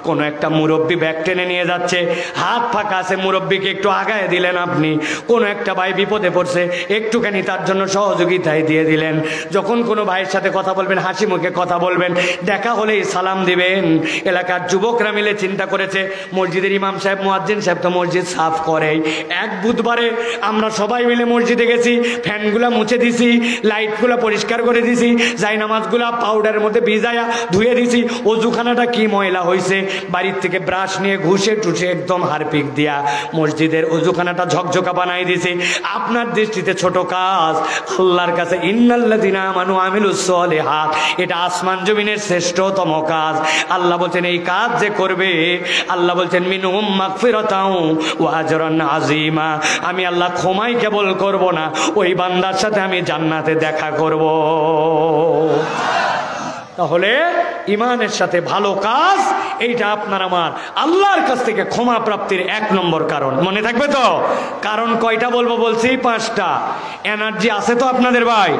কোনো একটা মুরব্বী ব্যাগ টেনে নিয়ে যাচ্ছে, হাত ফাঁকা আছে, মুরব্বীকে একটু আগায় দিলেন আপনি। কোনো একটা ভাই বিপদে পড়ছে, একটুখানি তার জন্য সহযোগিতায় দিয়ে দিলেন। যখন কোনো ভাইয়ের সাথে কথা বলবেন, হাসি মুখে কথা বলবেন, দেখা হলেই সালাম দিবেন। এলাকার যুবকরা মিলে চিন্তা করেছে, মসজিদের ইমাম সাহেব সাহেব মুয়াজ্জিন সাহেব তো মসজিদ সাফ করেই। এক বুধবারে আমরা সবাই মিলে মসজিদে গেছি, ফ্যানগুলা মুছে দিছি, লাইটগুলা পরিষ্কার করে দিছি, জায়নামাজগুলা পাউডারের মধ্যে ভিজায়া ধুয়ে দিছি। অজুখানাটা কি ময়লা হয়েছে, বাড়ির থেকে ব্রাশ নিয়ে ঘুষে টুসে একদম হারপিক দিয়া মসজিদের অজুখানাটা ঝকঝকা বানাই দিছি। আপনার দৃষ্টিতে ছোট কাজ, আল্লাহর কাছে ইন্নাল্লাযিনা আমানু আমিলুস সলিহাত, এটা আসমান জমিনের শ্রেষ্ঠতম কাজ। আল্লাহ বলছেন এই কাজ যে করবে, আল্লাহ বলছেন মিনহুম মাগফিরাতাও ওয়া আজরান আযীমা, আমি আল্লাহ ক্ষমাই কেবল করব না, ওই বান্দার সাথে আমি জান্নাতে দেখা করব। তাহলে ইমানের সাথে ভালো কাজ, এইটা আপনার আমার আল্লাহর কাছ থেকে ক্ষমা প্রাপ্তির 1 নম্বর কারণ। মনে থাকবে তো? কারণ কয়টা বলবো বলছি? 5টা। এনার্জি আছে তো আপনাদের ভাই?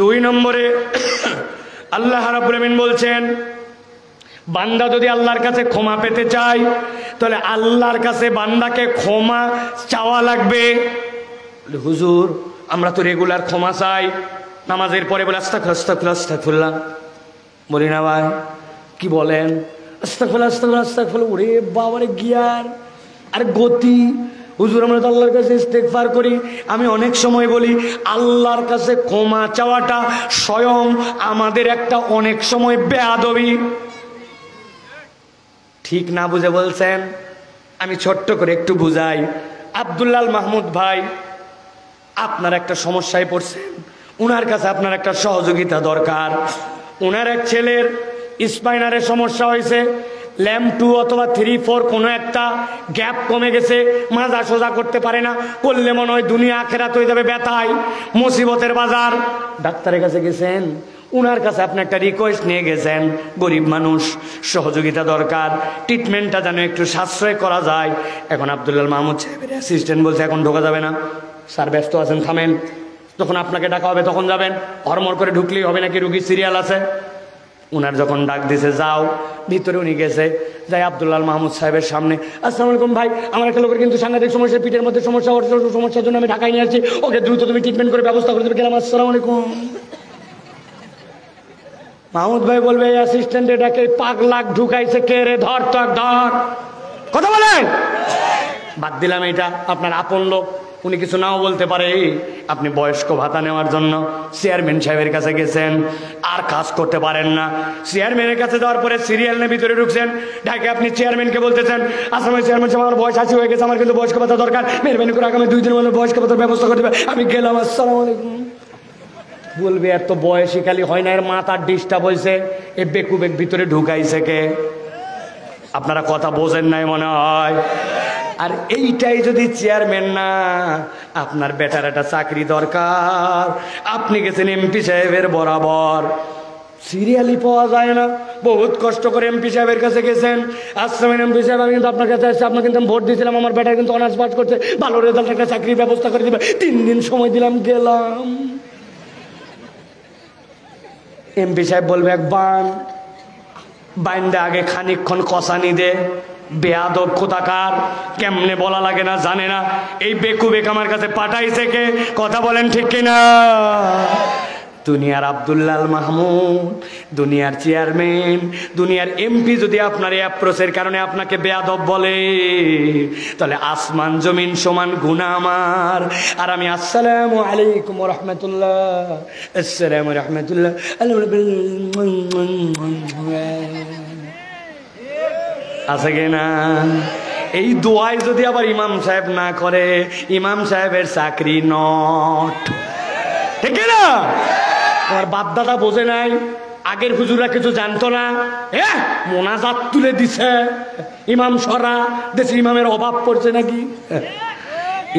2 নম্বরে আল্লাহ রাব্বুল আমিন বলছেন বান্দা যদি আল্লাহর কাছে ক্ষমা পেতে চায়, তাহলে আল্লাহর কাছে বান্দাকে ক্ষমা চাওয়া লাগবে। হুজুর আমরা তো রেগুলার ক্ষমা চাই, নামাজের পরে বলে আস্তাগফিরুল্লাহ আস্তাগফিরুল্লাহ আস্তাগফিরুল্লাহ, বলি না ভাই? কি বলেন? আস্তাগফিরুল্লাহ আস্তাগফিরুল্লাহ আস্তাগফিরুল্লাহ, ওরে বাবারে গিয়ার আর গতি। হুজুর আমরা তো আল্লাহর কাছে ইস্তেগফার করি। আমি অনেক সময় বলি আল্লাহর কাছে ক্ষমা চাওয়াটা স্বয়ং আমাদের একটা অনেক সময় বেয়াদবি। ঠিক না বুঝে বলছেন? আমি ছোট্ট করে একটু বুঝাই। আব্দুল্লাহ মাহমুদ ভাই, আপনার একটা সমস্যায় পড়ছেন, উনার কাছে আপনার একটা সহযোগিতা দরকার। উনার এক ছেলের স্পাইনারের সমস্যা হয়েছে, ল্যাম্প 2 অথবা 3, 4 কোনো একটা গ্যাপ কমে গেছে, মাজা সোজা করতে পারে না, করলে মনে হয় দুনিয়া আখেরাত হয়ে যাবে, ব্যথায় মুসিবতের বাজার। ডাক্তারের কাছে গেছেন, উনার কাছে আপনি একটা রিকোয়েস্ট নিয়ে গেছেন, গরিব মানুষ, সহযোগিতা দরকার, ট্রিটমেন্টটা যেন একটু সাশ্রয় করা যায়। এখন আব্দুল্লাহ মাহমুদ সাহেবের অ্যাসিস্ট্যান্ট বলছে এখন ঢোকা যাবে না, স্যার ব্যস্ত আছেন, থামেন, যখন আপনাকে ডাকা হবে তখন যাবেন, হরমর করে ঢুকলেই হবে নাকি, রুগীর সিরিয়াল আছে। উনার যখন ডাক দিছে যাও, ভিতরে উনি গেছে, যাই আব্দুল্লাহ মাহমুদ সাহেবের সামনে, আসসালামু আলাইকুম ভাই, আমার একটা লোকের কিন্তু সাংঘাতিক সমস্যা, পিঠের মধ্যে সমস্যা, সমস্যার জন্য আমি ঢাকায় নিয়ে আসছি, ওকে দ্রুত তুমি ট্রিটমেন্ট করে ব্যবস্থা করে দেবে। গেলাম, আসসালামু আলাইকুম। মাহমুদ ভাই বলবে এই অ্যাসিস্ট্যান্ট এটাকে পাগলাক ঢুকাইছে কে রে, ধর তো, ধর, কথা বলেন। বাদ দিলাম এটা আপনার আপন লোক, উনি কিছু নাও বলতে পারে। আপনি বয়স্ক ভাতা নেওয়ার জন্য চেয়ারম্যান সাহেবের কাছে গেছেন, আর কাজ করতে পারেন না, চেয়ারম্যানের কাছে যাওয়ার পরে সিরিয়াল নিয়ে ভিতরে ঢুকছেন, ঢাকে আপনি চেয়ারম্যানকে বলতেছেন আসলে চেয়ারম্যান সাহেব আমার বয়স 80 হয়ে গেছে, আমার কিন্তু বয়স্ক ভাতা দরকার, মেহরবানি করে আগামী 2 দিনের মধ্যে বয়স্ক ভাতার ব্যবস্থা করে দেবে। আমি গেলাম, আসসালামু আলাইকুম। বলবে এর তো বয়সী খালি হয় না, এর মাথার ডিস্টার্ব হয়েছে, এ বেকুবেক ভিতরে ঢুকাইছে কে? আপনারা কথা বোঝেন নাই মনে হয়। আর এইটাই যদি চেয়ারম্যান না, আপনার বেটার একটা চাকরি দরকার, আপনি গেছেন এমপি সাহেবের বরাবর, সিরিয়ালই পাওয়া যায় না, বহুত কষ্ট করে এমপি সাহেবের কাছে গেছেন, আসসালাম এমপি সাহেব আমি কিন্তু আপনার কাছে আসছি, আপনাকে কিন্তু আমি ভোট দিয়েছিলাম, আমার বেটার কিন্তু অনার্স পাস করছে, ভালো রেজাল্ট, একটা চাকরির ব্যবস্থা করে দিবে, 3 দিন সময় দিলাম, গেলাম। এমপি সাহেব বলবে এক বাইন্দা আগে খানিকক্ষণ কষানি দে, বেয়াদব কোথাকার, কেমনে বলা লাগে না জানে না, এই বেকুবেক আমার কাছে পাঠাইছে কে? কথা বলেন ঠিক কিনা? দুনিয়ার আব্দুল্লাহ মাহমুদ, দুনিয়ার চেয়ারম্যান, দুনিয়ার এমপি যদি আপনার এই অ্যাপ্রোচের কারণে আপনাকে বেয়াদব বলে, তাহলে আসমান জমিন সমান গুনাহ আমার। আর আমি আসসালামু আলাইকুম ওয়া রাহমাতুল্লাহ, আসসালামু রাহমাতুল্লাহ, আছে কিনা? এই দোয়াই যদি আবার ইমাম সাহেব না করে, ইমাম সাহেবের চাকরি নট, ঠিক না? তোমার বাপ দাদা বোঝে নাই, আগের হুজুরা কিছু জানতো না, মোনাজাত তুলে দিছে, ইমাম সরা দেশে ইমামের অভাব পড়ছে নাকি?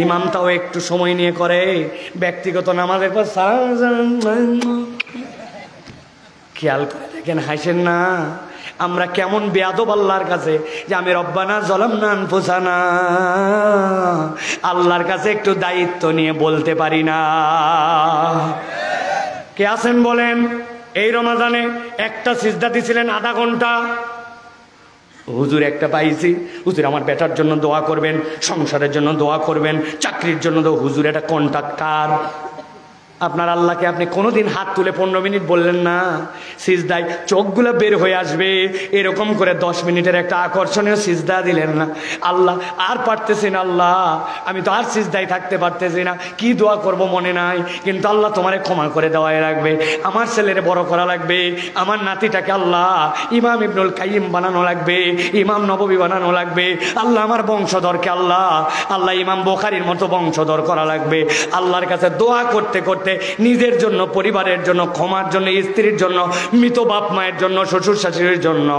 ইমামটাও একটু সময় নিয়ে করে, ব্যক্তিগত নামাজের পর খেয়াল করে দেখেন, হাসেন না। আমরা কেমন বেয়াদব আল্লাহর কাছে, যে আমি রব্বানা যালামনা আনফুসানা, আল্লাহর কাছে একটু দায়িত্ব নিয়ে বলতে পারি না। কে আছেন বলেন? এই রমাজানে একটা সিজদা দিছিলেন আধা ঘন্টা, হুজুর একটা পাইছি, হুজুর আমার বেটার জন্য দোয়া করবেন, সংসারের জন্য দোয়া করবেন, চাকরির জন্য দোয়া, হুজুর এটা কন্ট্রাক্টর, আপনার আল্লাহকে আপনি কোনোদিন হাত তুলে 15 মিনিট বললেন না? সিজদায় চোখগুলো বের হয়ে আসবে এরকম করে 10 মিনিটের একটা আকর্ষণীয় সিজদা দিলেন না? আল্লাহ আর পারতেছি না, আল্লাহ আমি তো আর সিজদায় থাকতে পারতেছি না, কি দোয়া করব মনে নাই, কিন্তু আল্লাহ তোমারে ক্ষমা করে দেওয়াই লাগবে, আমার ছেলেরে বড় করা লাগবে, আমার নাতিটাকে আল্লাহ ইমাম ইবনুল কাইয়িম বানানো লাগবে, ইমাম নববী বানানো লাগবে, আল্লাহ আমার বংশধরকে আল্লাহ আল্লাহ ইমাম বুখারীর মতো বংশধর করা লাগবে। আল্লাহর কাছে দোয়া করতে করতে নিজের জন্য, পরিবারের জন্য, ক্ষমার জন্য, স্ত্রীর জন্য, মৃত বাপ মায়ের জন্য, শ্বশুর শাশুড়ির জন্য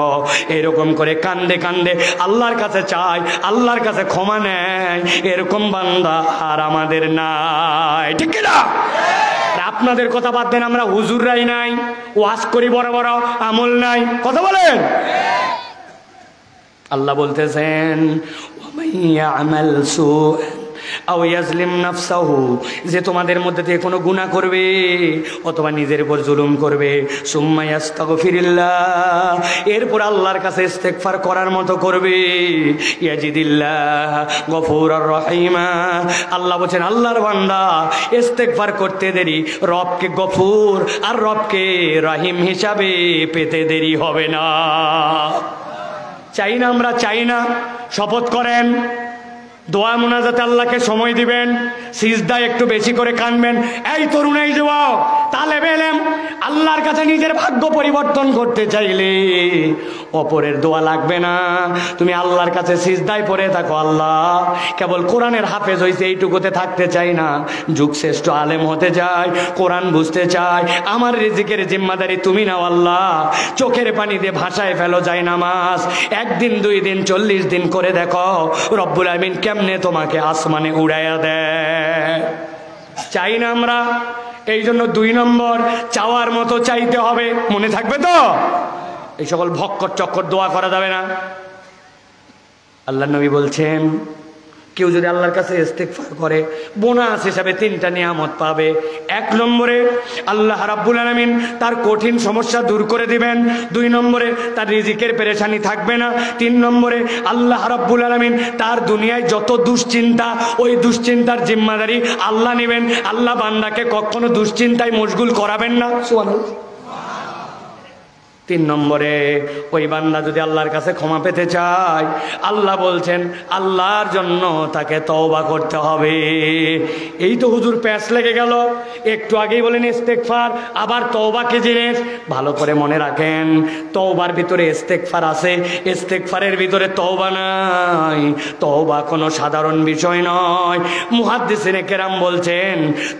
এরকম করে কান্দে কান্দে আল্লাহর কাছে চাই, আল্লাহর কাছে ক্ষমা নেয়, এরকম বান্দা আর আমাদের নাই, ঠিক না? আপনাদের কথা বাদ দেন, আমরা হুজুররাই নাই, ওয়াজ করি বড় বড়, আমল নাই, কথা বলেন। আল্লাহ বলতেছেন যে তোমাদের মধ্যে থেকে কোনো গুনাহ করবে অথবা নিজের উপর জুলুম করবে, সুম্মা ইয়াস্তাগফিরিল্লাহ, এরপর আল্লাহর কাছে ইস্তেগফার করার মতো করবে, ইয়াজিদিল্লাহ গফুরুর রহিমা, আল্লাহ বলেন আল্লাহর বান্দা ইস্তেগফার করতে দেরি রবকে গফুর আর রবকে রহিম হিসাবে পেতে দেরি হবে না। চাই না? আমরা চাই না? শপথ করেন, দোয়া মুনাজাতে আল্লাহকে সময় দিবেন, সিজদায় একটু বেশি করে কানবেন। এই তরুণ, এই যুবক, তালেবে ইলম, আল্লাহর কাছে নিজের ভাগ্য পরিবর্তন করতে চাইলে অপরের দোয়া লাগবে না, তুমি আল্লাহর কাছে সিজদায় পড়ে থাকো, আল্লাহ কেবল কোরআনের হাফেজ হইছে এইটুকুতে থাকতে চাই না, যুগ শ্রেষ্ঠ আলেম হতে চাই, কোরআন বুঝতে চাই, আমার রিজিকের জিম্মাদারি তুমি নাও আল্লাহ, চোখের পানি দিয়ে ভাষায় ফেলো যায় নামাজ, 1 দিন 2 দিন 40 দিন করে দেখো রব্বুল আমিন কেমনে তোমাকে আসমানে উড়াইয়া দেয়। চাই না আমরা? এই জন্য 2 নম্বর, চাওয়ার মতো চাইতে হবে, মনে থাকবে তো? এই সকল ভক্কর চক্কর দোয়া করা যাবে না। আল্লাহর নবী বলছেন কেউ যদি আল্লাহর কাছে ইস্তেগফার করে বোনাস হিসাবে 3টা নিয়ামত পাবে। 1 নম্বরে আল্লাহ রাব্বুল আলামিন তার কঠিন সমস্যা দূর করে দিবেন, 2 নম্বরে তার রিজিকের পেরেশানি থাকবে না, 3 নম্বরে আল্লাহ রাব্বুল আলামিন তার দুনিয়ায় যত দুশ্চিন্তা, ওই দুশ্চিন্তার জিম্মাদারি আল্লাহ নেবেন, আল্লাহ বান্দাকে কখনো দুশ্চিন্তায় মশগুল করাবেন না। সুবহানাল্লাহ। 3 নম্বরে ওই বান্দা যদি আল্লাহর কাছে ক্ষমা পেতে চায়, আল্লাহ বলছেন আল্লাহর জন্য তাকে তওবা করতে হবে। এই তো হুজুর প্যাঁচ লেগে গেল, একটু আগেই বলেন ইস্তেগফার, আবার তওবা কি জিনিস ভালো করে মনে রাখেন। তওবার ভিতরে ইস্তেগফার আছে, ইস্তেগফারের ভিতরে তওবা নাই। তওবা কোনো সাধারণ বিষয় নয়। মুহাদ্দিসিনে কেরাম বলছেন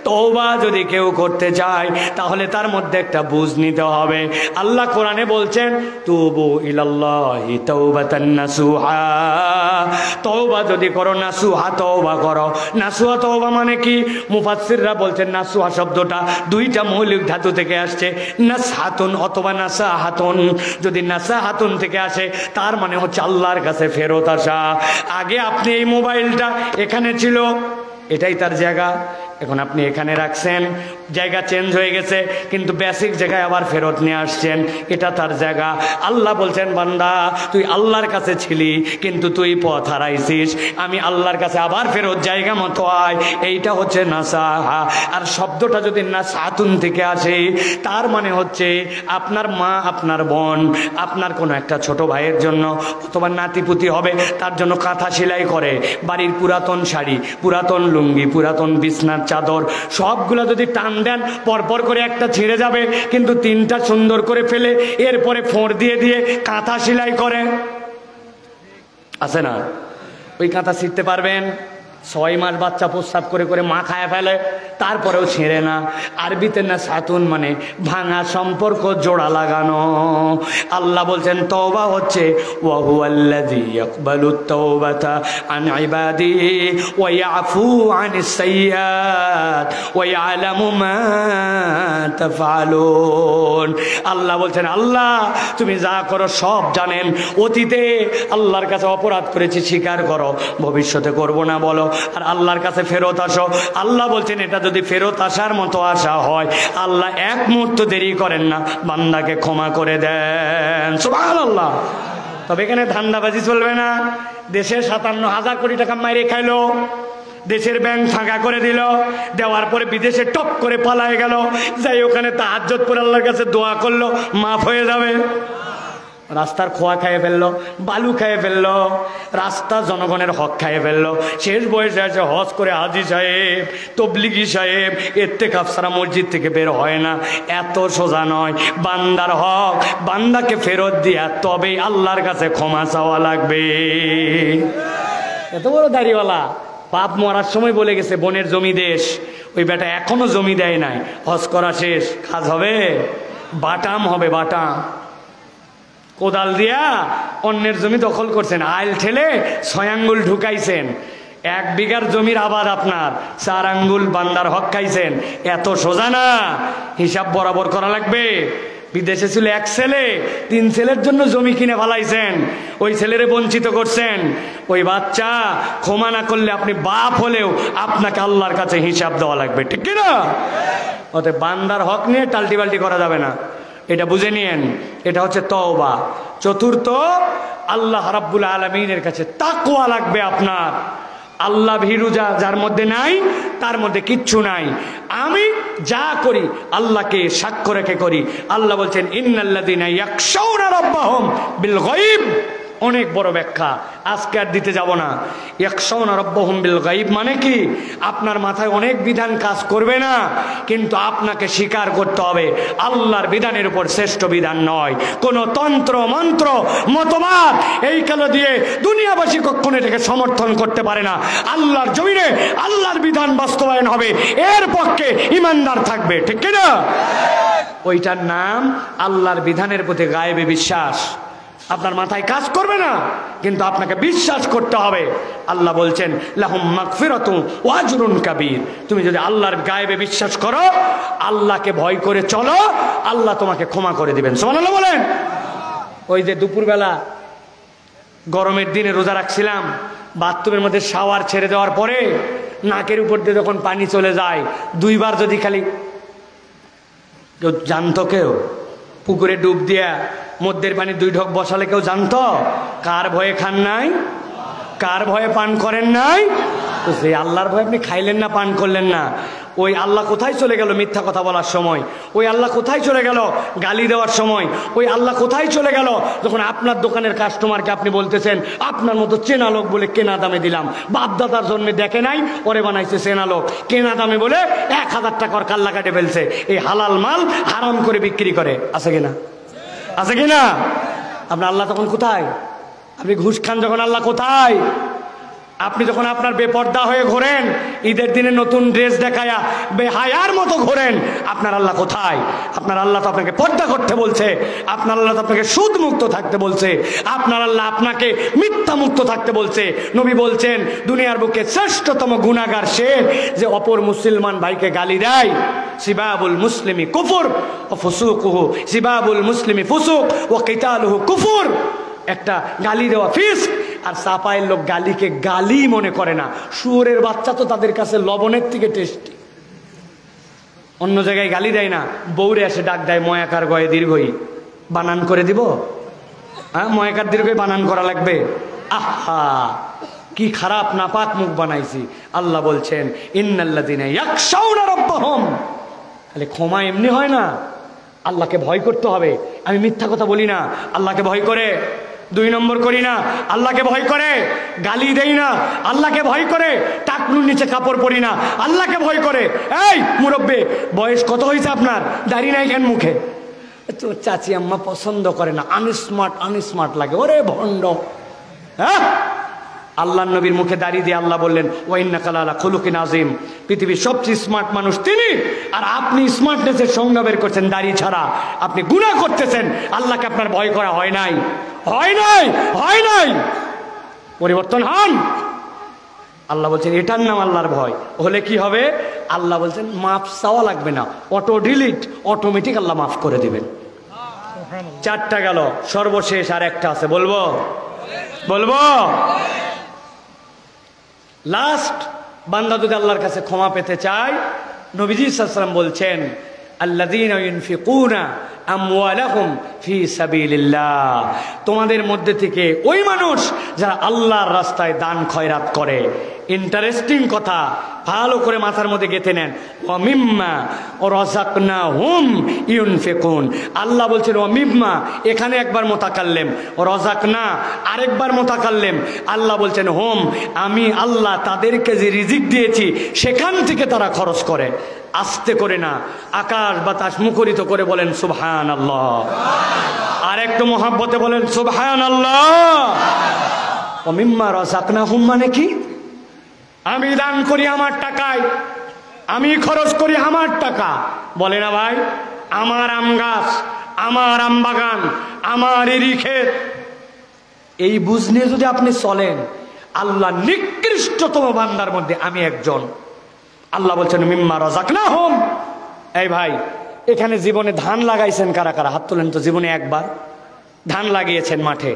তওবা যদি কেউ করতে চায় তাহলে তার মধ্যে একটা বুঝ নিতে হবে। আল্লাহ কোরআনে বলছেন তুবু ইলাল্লাহি তাওবাতান নাসুহা, তওবা যদি করো নাসুহা তওবা করো। নাসুহা তওবা মানে কি? মুফাসসিররা বলছেন নাসুহা শব্দটা 2টা মৌলিক ধাতু থেকে আসছে, নাসহাতুন অথবা নাসাহাতুন। যদি নাসাহাতুন থেকে আসে তার মানে হচ্ছে আল্লাহর কাছে ফেরত আসা। আগে আপনি এই মোবাইলটা এখানে ছিল, এটাই তার জায়গা, এখন আপনি এখানে রাখছেন, জায়গা চেঞ্জ হয়ে গেছে, কিন্তু বেসিক জায়গায় আবার ফেরত নিয়ে আসছেন, এটা তার জায়গা। আল্লাহ বলছেন বান্দা তুই আল্লাহর কাছে ছিলি কিন্তু তুই পথ হারাইছিস, আমি আল্লাহর কাছে আবার ফেরত জায়গা মতো আয়, এইটা হচ্ছে নাসাহা। আর শব্দটা যদি নাসাতুন থেকে আসে তার মানে হচ্ছে আপনার মা, আপনার বোন, আপনার কোনো একটা ছোট ভাইয়ের জন্য অথবা নাতিপুতি হবে তার জন্য কাঁথা সেলাই করে, বাড়ির পুরাতন শাড়ি, পুরাতন লুঙ্গি, পুরাতন বিছনার চাদর সবগুলা যদি টান দেন পরপর করে একটা ছিঁড়ে যাবে, কিন্তু 3টা সুন্দর করে ফেলে এরপরে ফোঁড় দিয়ে দিয়ে কাঁথা সেলাই করে, আছে না? ওই কাঁথা ছিঁড়তে পারবেন? 6 মাস বাচ্চা প্রস্রাব করে করে মা খায় ফেলে, তারপরেও ছেড়ে না। আরবিতে না সাতুন মানে ভাঙা সম্পর্ক জোড়া লাগানো। আল্লাহ বলছেন তওবা হচ্ছে ওয়া হুয়াল্লাযী ইয়াকবালুত তাওবাতা আন ইবাদিহি ওয়া ইয়াফু আনিস সাইয়্যাত ওয়া ইয়ালামু মা তাফআলুন। আল্লাহ বলছেন আল্লাহ তুমি যা করো সব জানেন। অতীতে আল্লাহর কাছে অপরাধ করেছি স্বীকার করো, ভবিষ্যতে করব না বলো, আর আল্লাহর কাছে ফেরত আসো। আল্লাহ বলছেন এটা যদি ফেরত আসার মতো আশা হয় আল্লাহ 1 মুহূর্ত দেরি করেন না, বান্দাকে ক্ষমা করে দেন। সুবহানাল্লাহ। তবে এখানে ধান্দাবাজি চলবে না। দেশে 57,000 কোটি টাকা মাইরে খাইলো, দেশের ব্যাংক ফাঁকা করে দিল, দেওয়ার পরে বিদেশে টপ করে পালায় গেল, যাই ওখানে তাহাজ্জুদ পড়ে আল্লাহর কাছে দোয়া করলো, মাফ হয়ে যাবে? রাস্তার খোয়া খাইয়ে ফেললো, বালু খাইয়ে ফেললো, রাস্তা জনগণের হক খাইয়ে ফেললো, শেষ বয়সে আছে হজ করে হাজি সাহেব, তবলিগি সাহেব, ইত্তেকাফ ছাড়া মসজিদ থেকে বের হয় না। এত সোজা নয়, বান্দার হক বান্দাকে ফেরত দিয়া তবেই আল্লাহর কাছে ক্ষমা চাওয়া লাগবে। এত বড় দাড়িওয়ালা বাপ মরার সময় বলে গেছে বোনের জমি দেশ, ওই বেটা এখনো জমি দেয় নাই, হজ করা শেষ, কাজ হবে, বাটাম হবে, বাটাম। কোদাল দিয়া অন্যের জমি দখল করছেন, আইল ঠেলে 6 আঙ্গুল ঢুকাইছেন, 1 বিঘার জমির আবাদ আপনার, 4 আঙ্গুল বান্দার হক খাইছেন। এত সোজা না, হিসাব বরাবর করা লাগবে। বিদেশে ছিল 1 ছেলে, 3 ছেলের জন্য জমি কিনে ফেলাইছেন, ওই ছেলেরে বঞ্চিত করছেন। ওই বাচ্চা ক্ষমা না করলে আপনি বাপ হলেও আপনাকে আল্লাহর কাছে হিসাব দেওয়া লাগবে, ঠিক কিনা? অতএব বান্দার হক নিয়ে টাল্টি বাল্টি করা যাবে না, এটা বুঝে নিয়েন। এটা হচ্ছে তওবা। চতুর্থ, আল্লাহ রাব্বুল আলামিনের কাছে তাকওয়া লাগবে আপনার। আল্লাহ ভীরু যার মধ্যে নাই তার মধ্যে কিচ্ছু নাই। আমি যা করি আল্লাহকে সাক্ষ্য রেখে করি। আল্লাহ বলছেন ইন্নাল্লাযীনা ইয়াখশাউনা রাব্বাহুম বিল গায়ব। অনেক বড় ব্যাখ্যা, আজকে আর দিতে যাব না। ইয়াখশাউনা রাব্বাহুম বিল গায়ব মানে কি? আপনার মাথায় অনেক বিধান কাজ করবে না, কিন্তু আপনাকে স্বীকার করতে হবে আল্লাহর বিধানের উপর শ্রেষ্ঠ বিধান নয় কোন তন্ত্র মন্ত্র মতবাদ এই কালো দিয়ে দুনিয়াবাসী কখনো এটাকে সমর্থন করতে পারে না। আল্লাহর জমিনে আল্লাহর বিধান বাস্তবায়ন হবে, এর পক্ষে ইমানদার থাকবে, ঠিক কিনা? ওইটার নাম আল্লাহর বিধানের প্রতি গায়েবে বিশ্বাস। আপনার মাথায় কাজ করবে না, কিন্তু আপনাকে বিশ্বাস করতে হবে। আল্লাহ বলছেন লাহুম মাগফিরাতুন ওয়া আজরুন কাবীর। তুমি যদি আল্লাহর গায়েবে বিশ্বাস করো, আল্লাহকে ভয় করে চলো, আল্লাহ তোমাকে ক্ষমা করে দিবেন। সুবহানাল্লাহ বলেন। ওই যে দুপুরবেলা গরমের দিনে রোজা রাখছিলাম, বাথরুমের মধ্যে শাওয়ার ছেড়ে দেওয়ার পরে নাকের উপর দিয়ে যখন পানি চলে যায়, 2 বার যদি খালি কেউ জানতো, কেউ পুকুরে ডুব দিয়া মধ্যের পানি 2 ঢোক বসালে কেউ জানতো? কার ভয়ে খান নাই? কার ভয়ে পান করেন নাই? তো যে আল্লাহর ভয়ে আপনি খাইলেন না, পান করলেন না, ওই আল্লাহ কোথায় চলে গেল মিথ্যা কথা বলার সময়? ওই আল্লাহ কোথায় চলে গেল গালি দেওয়ার সময়? ওই আল্লাহ কোথায় চলে গেল যখন আপনার দোকানের কাস্টমারকে আপনি বলতেছেন আপনার মতো চেনা লোক বলে কেনা দামে দিলাম, বাপ দাদার জন্মে দেখে নাই, ওরে বানাইছে চেনা লোক, কেনা দামে বলে 1000 টাকার কাল্লা কাটে ফেলছে, এই হালাল মাল হারাম করে বিক্রি করে। আছে কিনা? আছে কিনা? আপনার আল্লাহ তখন কোথায়? আপনি ঘুষ খান যখন, আল্লাহ কোথায়? আপনি যখন আপনার বেপর্দা হয়ে ঘোরেন, ঈদের দিনে নতুন ড্রেস দেখায়া বেহায়ার মতো ঘোরেন, আপনার আল্লাহ কোথায়? আপনার আল্লাহ তো আপনাকে পর্দা করতে বলছে, আপনার আল্লাহ তো আপনাকে সুদ মুক্ত থাকতে বলছে, আপনার আল্লাহ আপনাকে মিথ্যা মুক্ত থাকতে বলছে। নবী বলছেন দুনিয়ার বুকে শ্রেষ্ঠতম গুনাহগার সে যে অপর মুসলমান ভাইকে গালি দেয়। সিবাবুল মুসলিমি কুফর ও ফুসুকুহু, সিবাবুল মুসলিমি ফুসুক ও কিতালুহু কুফর। একটা গালি দেওয়া ফিস্ক, আর সাপায়ের লোক গালিকে গালি মনে করে না। শুয়োরের বাচ্চা তো তাদের কাছে লবণের থেকে টেস্টি। অন্য জায়গায় গালি দেয় না, বউরে এসে ডাক দেয় ময়াকার গয়ে দীর্ঘই, বানান করে দিব? হ্যাঁ, ময়াকার দীর্ঘই বানান করা লাগবে? আহা, কি খারাপ নাপাক মুখ বানাইছি। আল্লাহ বলছেন ইন্নাল্লাযীনা ইয়াখশাউনা রাব্বাহুম। তাহলে ক্ষমা এমনি হয় না, আল্লাহকে ভয় করতে হবে। আমি মিথ্যা কথা বলি না, আল্লাহকে ভয় করে। 2 নম্বর করি না, আল্লাহকে ভয় করে। গালি দেই না, আল্লাহকে ভয় করে। টাকনুর নিচে কাপড় পরি না, আল্লাহকে ভয় করে। এই মুরব্বি, বয়স কত হয়েছে আপনার? দাড়ি নাই কেন মুখে? তো চাচি আম্মা পছন্দ করে না, আনস্মার্ট লাগে। ওরে ভণ্ড! হ্যাঁ, আল্লাহ নবীর মুখে দাঁড়িয়ে দিয়ে আল্লাহ বললেন ওয়া ইন্নাকা লাআলা খুলুকিন আযীম। পৃথিবীর সবচেয়ে স্মার্ট মানুষ তিনি, আর আপনি স্মার্টনেসের সংজ্ঞা বের করছেন দাড়ি ছাড়া। আপনি গুনাহ করতেছেন, আল্লাহকে আপনার ভয় করা হয় নাই, হয় নাই, হয় নাই। পরিবর্তন হন। আল্লাহ বলছেন এটার নাম আল্লাহর ভয়। হলে কি হবে? আল্লাহ বলছেন মাফ চাওয়া লাগবে না, অটো ডিলিট, অটোমেটিক আল্লাহ মাফ করে দিবেন। 4টা গেল, সর্বশেষ আর একটা আছে, বলবো? বলবো? লাস্ট, বান্দা যদি আল্লাহর কাছে ক্ষমা পেতে চায়, নবীজি সাল্লাল্লাহু আলাইহি ওয়াসাল্লাম বলছেন আল্লাযীনা ইউনফিকুনা আমওয়ালাহুম ফি সাবিলিল্লাহ। তোমাদের মধ্যে থেকে ওই মানুষ যারা আল্লাহর রাস্তায় দান খয়রাত করে। ইন্টারেস্টিং কথা, ভালো করে মাথার মধ্যে গেঁথে নেন। ওয়া মিম্মা রাযাকনাহুম ইউনফিকুন। আল্লাহ বলছেন ওয়া মিম্মা, এখানে একবার মুতাকাল্লিম, রাযাকনা আরেকবার মুতাকাল্লিম। আল্লাহ বলছেন হুম, আমি আল্লাহ তাদেরকে যে রিজিক দিয়েছি সেখান থেকে তারা খরচ করে। আস্তে করে না, আকাশ বাতাস মুখরিত করে বলেন সুবহানাল্লাহ। আর একটু মহাব্বতে বলেন সুবহানাল্লাহ। ওয়া মিম্মা রাযাকনাহুম মানে কি? আমি দান করি আমার টাকায়, আমি খরচ করি আমার টাকা। বলে না ভাই, আমার আম গাছ, আমার আম বাগান, আমার এরি ক্ষেত, এই বুঝনে যদি আপনি চলেন, আল্লাহ নিকৃষ্টতম বান্দার মধ্যে আমি একজন। আল্লাহ বলছেন মিম্মা রাযাকনাহুম। এই ভাই, এখানে জীবনে ধান লাগাইছেন কারা কারা? হাত তোলেন তো। জীবনে একবার ধান লাগিয়েছেন মাঠে?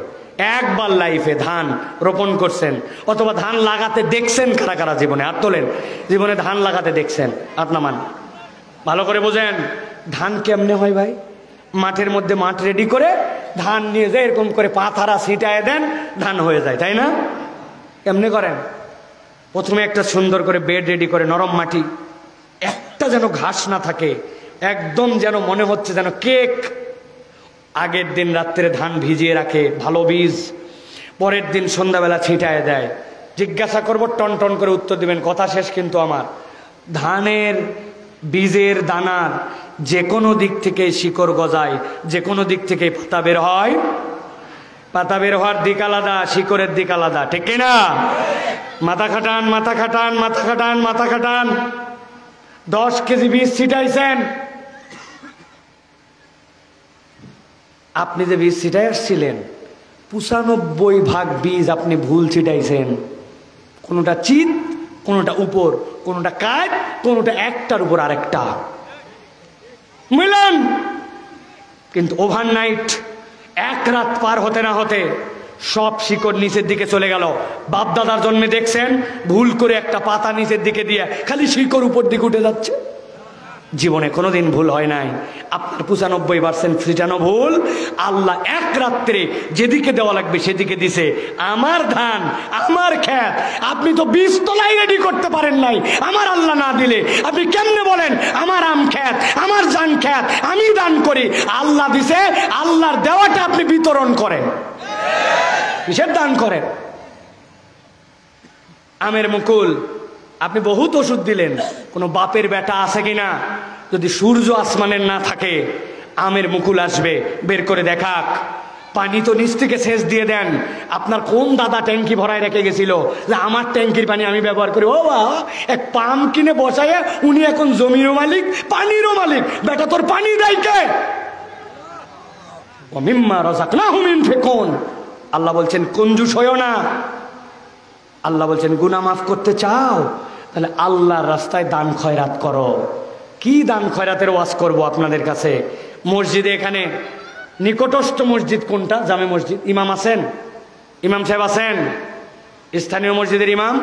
একবার লাইফে ধান রোপণ করছেন অথবা ধান লাগাতে দেখছেন কারা কারা জীবনে? হাত তোলেন। জীবনে ধান লাগাতে দেখছেন? হাত নামান। ভালো করে বোঝেন, ধান কেমনে হয় ভাই? মাঠের মধ্যে মাঠ রেডি করে ধান নিয়ে যায়, এরকম করে পাথারা ছিটায় দেন, ধান হয়ে যায়, তাই না? কেমনে করেন? প্রথমে একটা সুন্দর করে বেড রেডি করে, নরম মাটি, একটা যেন ঘাস না থাকে, একদম যেন মনে হচ্ছে যেন কেক। আগের দিন রাত্রে ধান ভিজিয়ে রাখে, ভালো বীজ, পরের দিন সন্ধ্যাবেলা ছিটায় দেয়। জিজ্ঞাসা করবো, টন টন করে উত্তর দিবেন, কথা শেষ কিন্তু আমার। ধানের বীজের দানার যে কোনো দিক থেকে শিকড় গজায়, যে কোনো দিক থেকে পাতা বের হয়। পাতা বের হওয়ার দিক আলাদা, শিকড়ের দিক আলাদা, ঠিক কিনা? মাথা খাটান, মাথা খাটান, মাথা খাটান, মাথা খাটান। 10 কেজি বীজ ছিটাইছেন, আপনি যে বীজ ছিটাই আসছিলেন 95% বীজ আপনি ভুল ছিটাইছেন। কোনোটা চিত, কোনোটা উপর, কোনোটা কাজ, কোনোটা একটার উপর আরেকটা মিলান। কিন্তু ওভারনাইট, এক রাত পার হতে না হতে সব শিকড় নিচের দিকে চলে গেল। বাপ দাদার জন্মে দেখছেন ভুল করে একটা পাতা নিচের দিকে দিয়ে খালি শিকড় উপর দিকে উঠে যাচ্ছে। জীবনে কোনোদিন ভুল হয় নাই। আপনার 95% ছিটানো ভুল। আল্লাহ এক রাত্রে যেদিকে দেওয়া লাগবে সেদিকে দিছে। আমার ধান, আমার ক্ষেত, আপনি তো বীজ তলাই রেডি করতে পারেন নাই। আমার আল্লাহ না দিলে আপনি কেমনে বলেন আমার আম ক্ষেত, আমার জান ক্ষেত আমি দান করি? আল্লাহ দিছে, আল্লাহর দেওয়াটা আপনি বিতরণ করেন। কিসের দান করেন? আমের মুকুল আপনি বহুত ওষুধ দিলেন, কোনো বাপের বেটা আছে কিনা? যদি সূর্য আসমানের না থাকে আমের মুকুল আসবে, বের করে দেখাক। পানি তো নিচ থেকে সেচ দিয়ে দেন। আপনার কোন দাদা ট্যাঙ্কি ভরায় রেখে গেছিল যে আমার ট্যাঙ্কির পানি আমি ব্যবহার করি? ও বাবা, এক পাম্প কিনে বসায় উনি এখন জমিরও মালিক, পানিরও মালিক। বেটা তোর পানি দেয় কে? ওয়া মিম্মা রাযাকনাহুম ইউনফিকুন। আল্লাহ বলছেন কঞ্জুস হইও না। আল্লাহ বলছেন গুনাহ মাফ করতে চাও, তাহলে আল্লাহর রাস্তায় দান খয়রাত করো। কি দান খয়রাতের ওয়াজ করব আপনাদের কাছে? মসজিদে, এখানে নিকটস্থ মসজিদ কোনটা? জামে মসজিদ। ইমাম আছেন? ইমাম সাহেব আছেন? স্থানীয় মসজিদের ইমাম।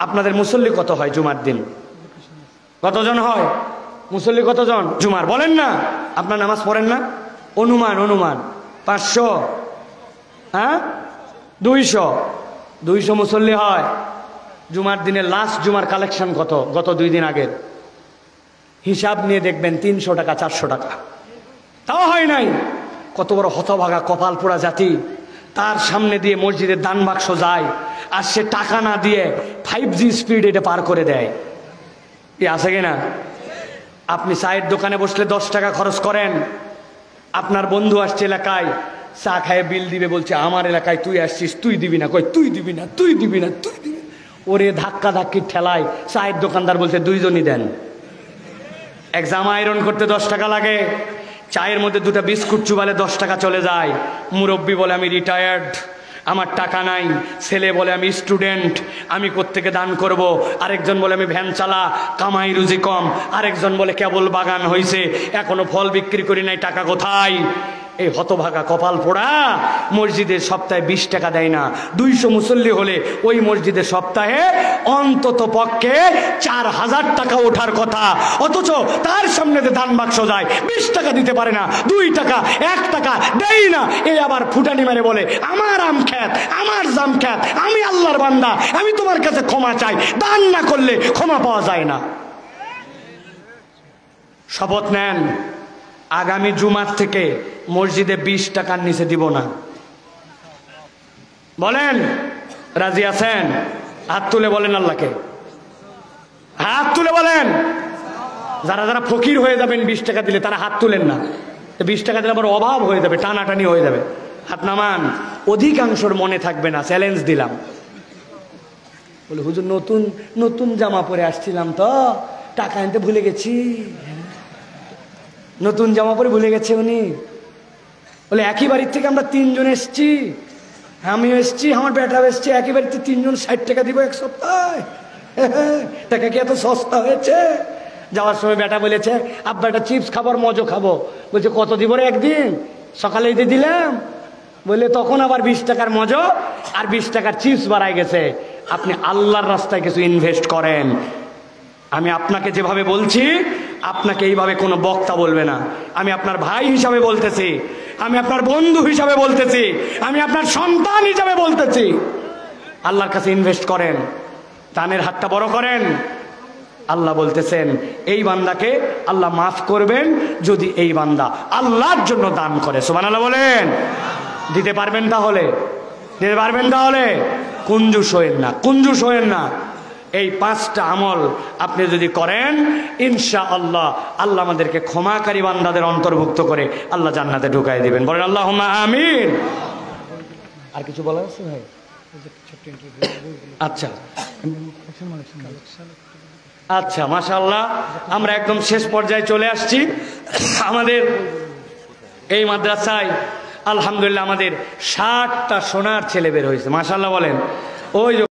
আপনাদের মুসল্লি কত হয় জুমার দিন? কতজন হয় মুসল্লি? কতজন জুমার? বলেন না, আপনার নামাজ পড়েন না? অনুমান 500, হ্যাঁ 200 মুসল্লি হয় জুমার দিনে। লাস্ট জুমার কালেকশন কত? গত 2 দিন আগের হিসাব নিয়ে দেখবেন 300 টাকা, 400 টাকা। তাও হয় নাই। কত বড় হতভাগা কপাল পোড়া জাতি, তার সামনে দিয়ে মসজিদের দান বাক্স যায় আর সে টাকা না দিয়ে 5G স্পিড এটা পার করে দেয়। কি আছে কিনা? আপনি চায়ের দোকানে বসলে 10 টাকা খরচ করেন, আপনার বন্ধু আসছে এলাকায়, চা খায় বিল দিবে, বলছে আমার এলাকায় তুই আসছিস, তুই দিবি না। কই তুই দিবি না, তুই দিবি না, তুই দিবি না। ওরে ধাক্কা ধাক্কির ঠেলায় চায়ের দোকানদার বলছে 2 জনই দেন। এক জামা আয়রন করতে 10 টাকা লাগে, চায়ের মধ্যে 2টা বিস্কুট চুবালে 10 টাকা চলে যায়। মুরব্বী বলে আমি রিটায়ার্ড, আমার টাকা নাই। ছেলে বলে আমি স্টুডেন্ট, আমি কোত্থেকে দান করব। আরেকজন বলে আমি ভ্যান চালা, কামাই রুজি কম। আরেকজন বলে কেবল বাগান হয়েছে, এখনো ফল বিক্রি করি নাই, টাকা কোথায়? এই হতভাগা কপাল পোড়া মসজিদে সপ্তাহে 20 টাকা দেয় না। 200 মুসল্লি হলে ওই মসজিদে সপ্তাহে অন্তত পক্ষে 4000 টাকা ওঠার কথা, অথচ তার সামনে যে দান বাক্স যায় 20 টাকা দিতে পারে না, 2 টাকা 1 টাকা দেয় না। এই আবার ফুটানি মেরে বলে আমার আম খ্যাত, আমার জাম খ্যাত, আমি আল্লাহর বান্দা, আমি তোমার কাছে ক্ষমা চাই। দান না করলে ক্ষমা পাওয়া যায় না। শপথ নেন আগামী জুমার থেকে মসজিদে 20 টাকার নিচে দিব না। বলেন রাজি আছেন? হাত তুলে বলেন আল্লাহকে, হাত তুলে বলেন। যারা যারা ফকির হয়ে যাবেন 20 টাকা দিলে তারা হাত তুলেন না। 20 টাকা দিলে আবার অভাব হয়ে যাবে, টানাটানি হয়ে যাবে। হাত নামান। অধিকাংশর মনে থাকবে না, চ্যালেঞ্জ দিলাম। বলে হুজুর নতুন নতুন জামা পরে আসছিলাম তো টাকা আনতে ভুলে গেছি। নতুন জামা পরে ভুলে গেছে উনি। বলে একই বাড়ির থেকে আমরা 3 জন এসছি, আমিও এসছি, আমার বেটাও এসছি, একই বাড়িতে 3 জন 60 টাকা দিব এক সপ্তাহে। টাকা কি এত সস্তা হয়েছে? যাওয়ার সময় বেটা বলেছে আব্বা একটা চিপস খাবার মজো খাবো। বলছে কত দিব রে? একদিন সকালে দিয়ে দিলাম। বলে তখন আবার 20 টাকার মজো আর 20 টাকার চিপস বাড়াই গেছে। আপনি আল্লাহর রাস্তায় কিছু ইনভেস্ট করেন। আমি আপনাকে যেভাবে বলছি আপনাকে এইভাবে কোনো বক্তা বলবে না। আমি আপনার ভাই হিসাবে বলতেছি, আমি আপনার বন্ধু হিসাবে বলতেছি, আমি আপনার সন্তান হিসাবে বলতেছি। আল্লাহর কাছে ইনভেস্ট করেন, দানের হাতটা বড় করেন। আল্লাহ বলতেছেন এই বান্দাকে আল্লাহ মাফ করবেন যদি এই বান্দা আল্লাহর জন্য দান করে। সুবহানাল্লাহ বলেন। দিতে পারবেন তাহলে? দিতে পারবেন তাহলে? কুঞ্জুস হয়েন না, কুঞ্জুস হয়েন না। এই 5টা আমল আপনি যদি করেন ইনশাআল্লাহ আল্লাহ আমাদেরকে ক্ষমাকারী বান্দাদের অন্তর্ভুক্ত করে আল্লাহ জান্নাতে ঢুকাই দিবেন। বলেন আল্লাহুম্মা আমিন। আর কিছু বলার আছে ভাই? আচ্ছা আচ্ছা, মাশাআল্লাহ, আমরা একদম শেষ পর্যায়ে চলে আসছি। আমাদের এই মাদ্রাসায় আলহামদুলিল্লাহ আমাদের 60টা সোনার ছেলে বের হয়েছে। মাশাআল্লাহ বলেন। ওই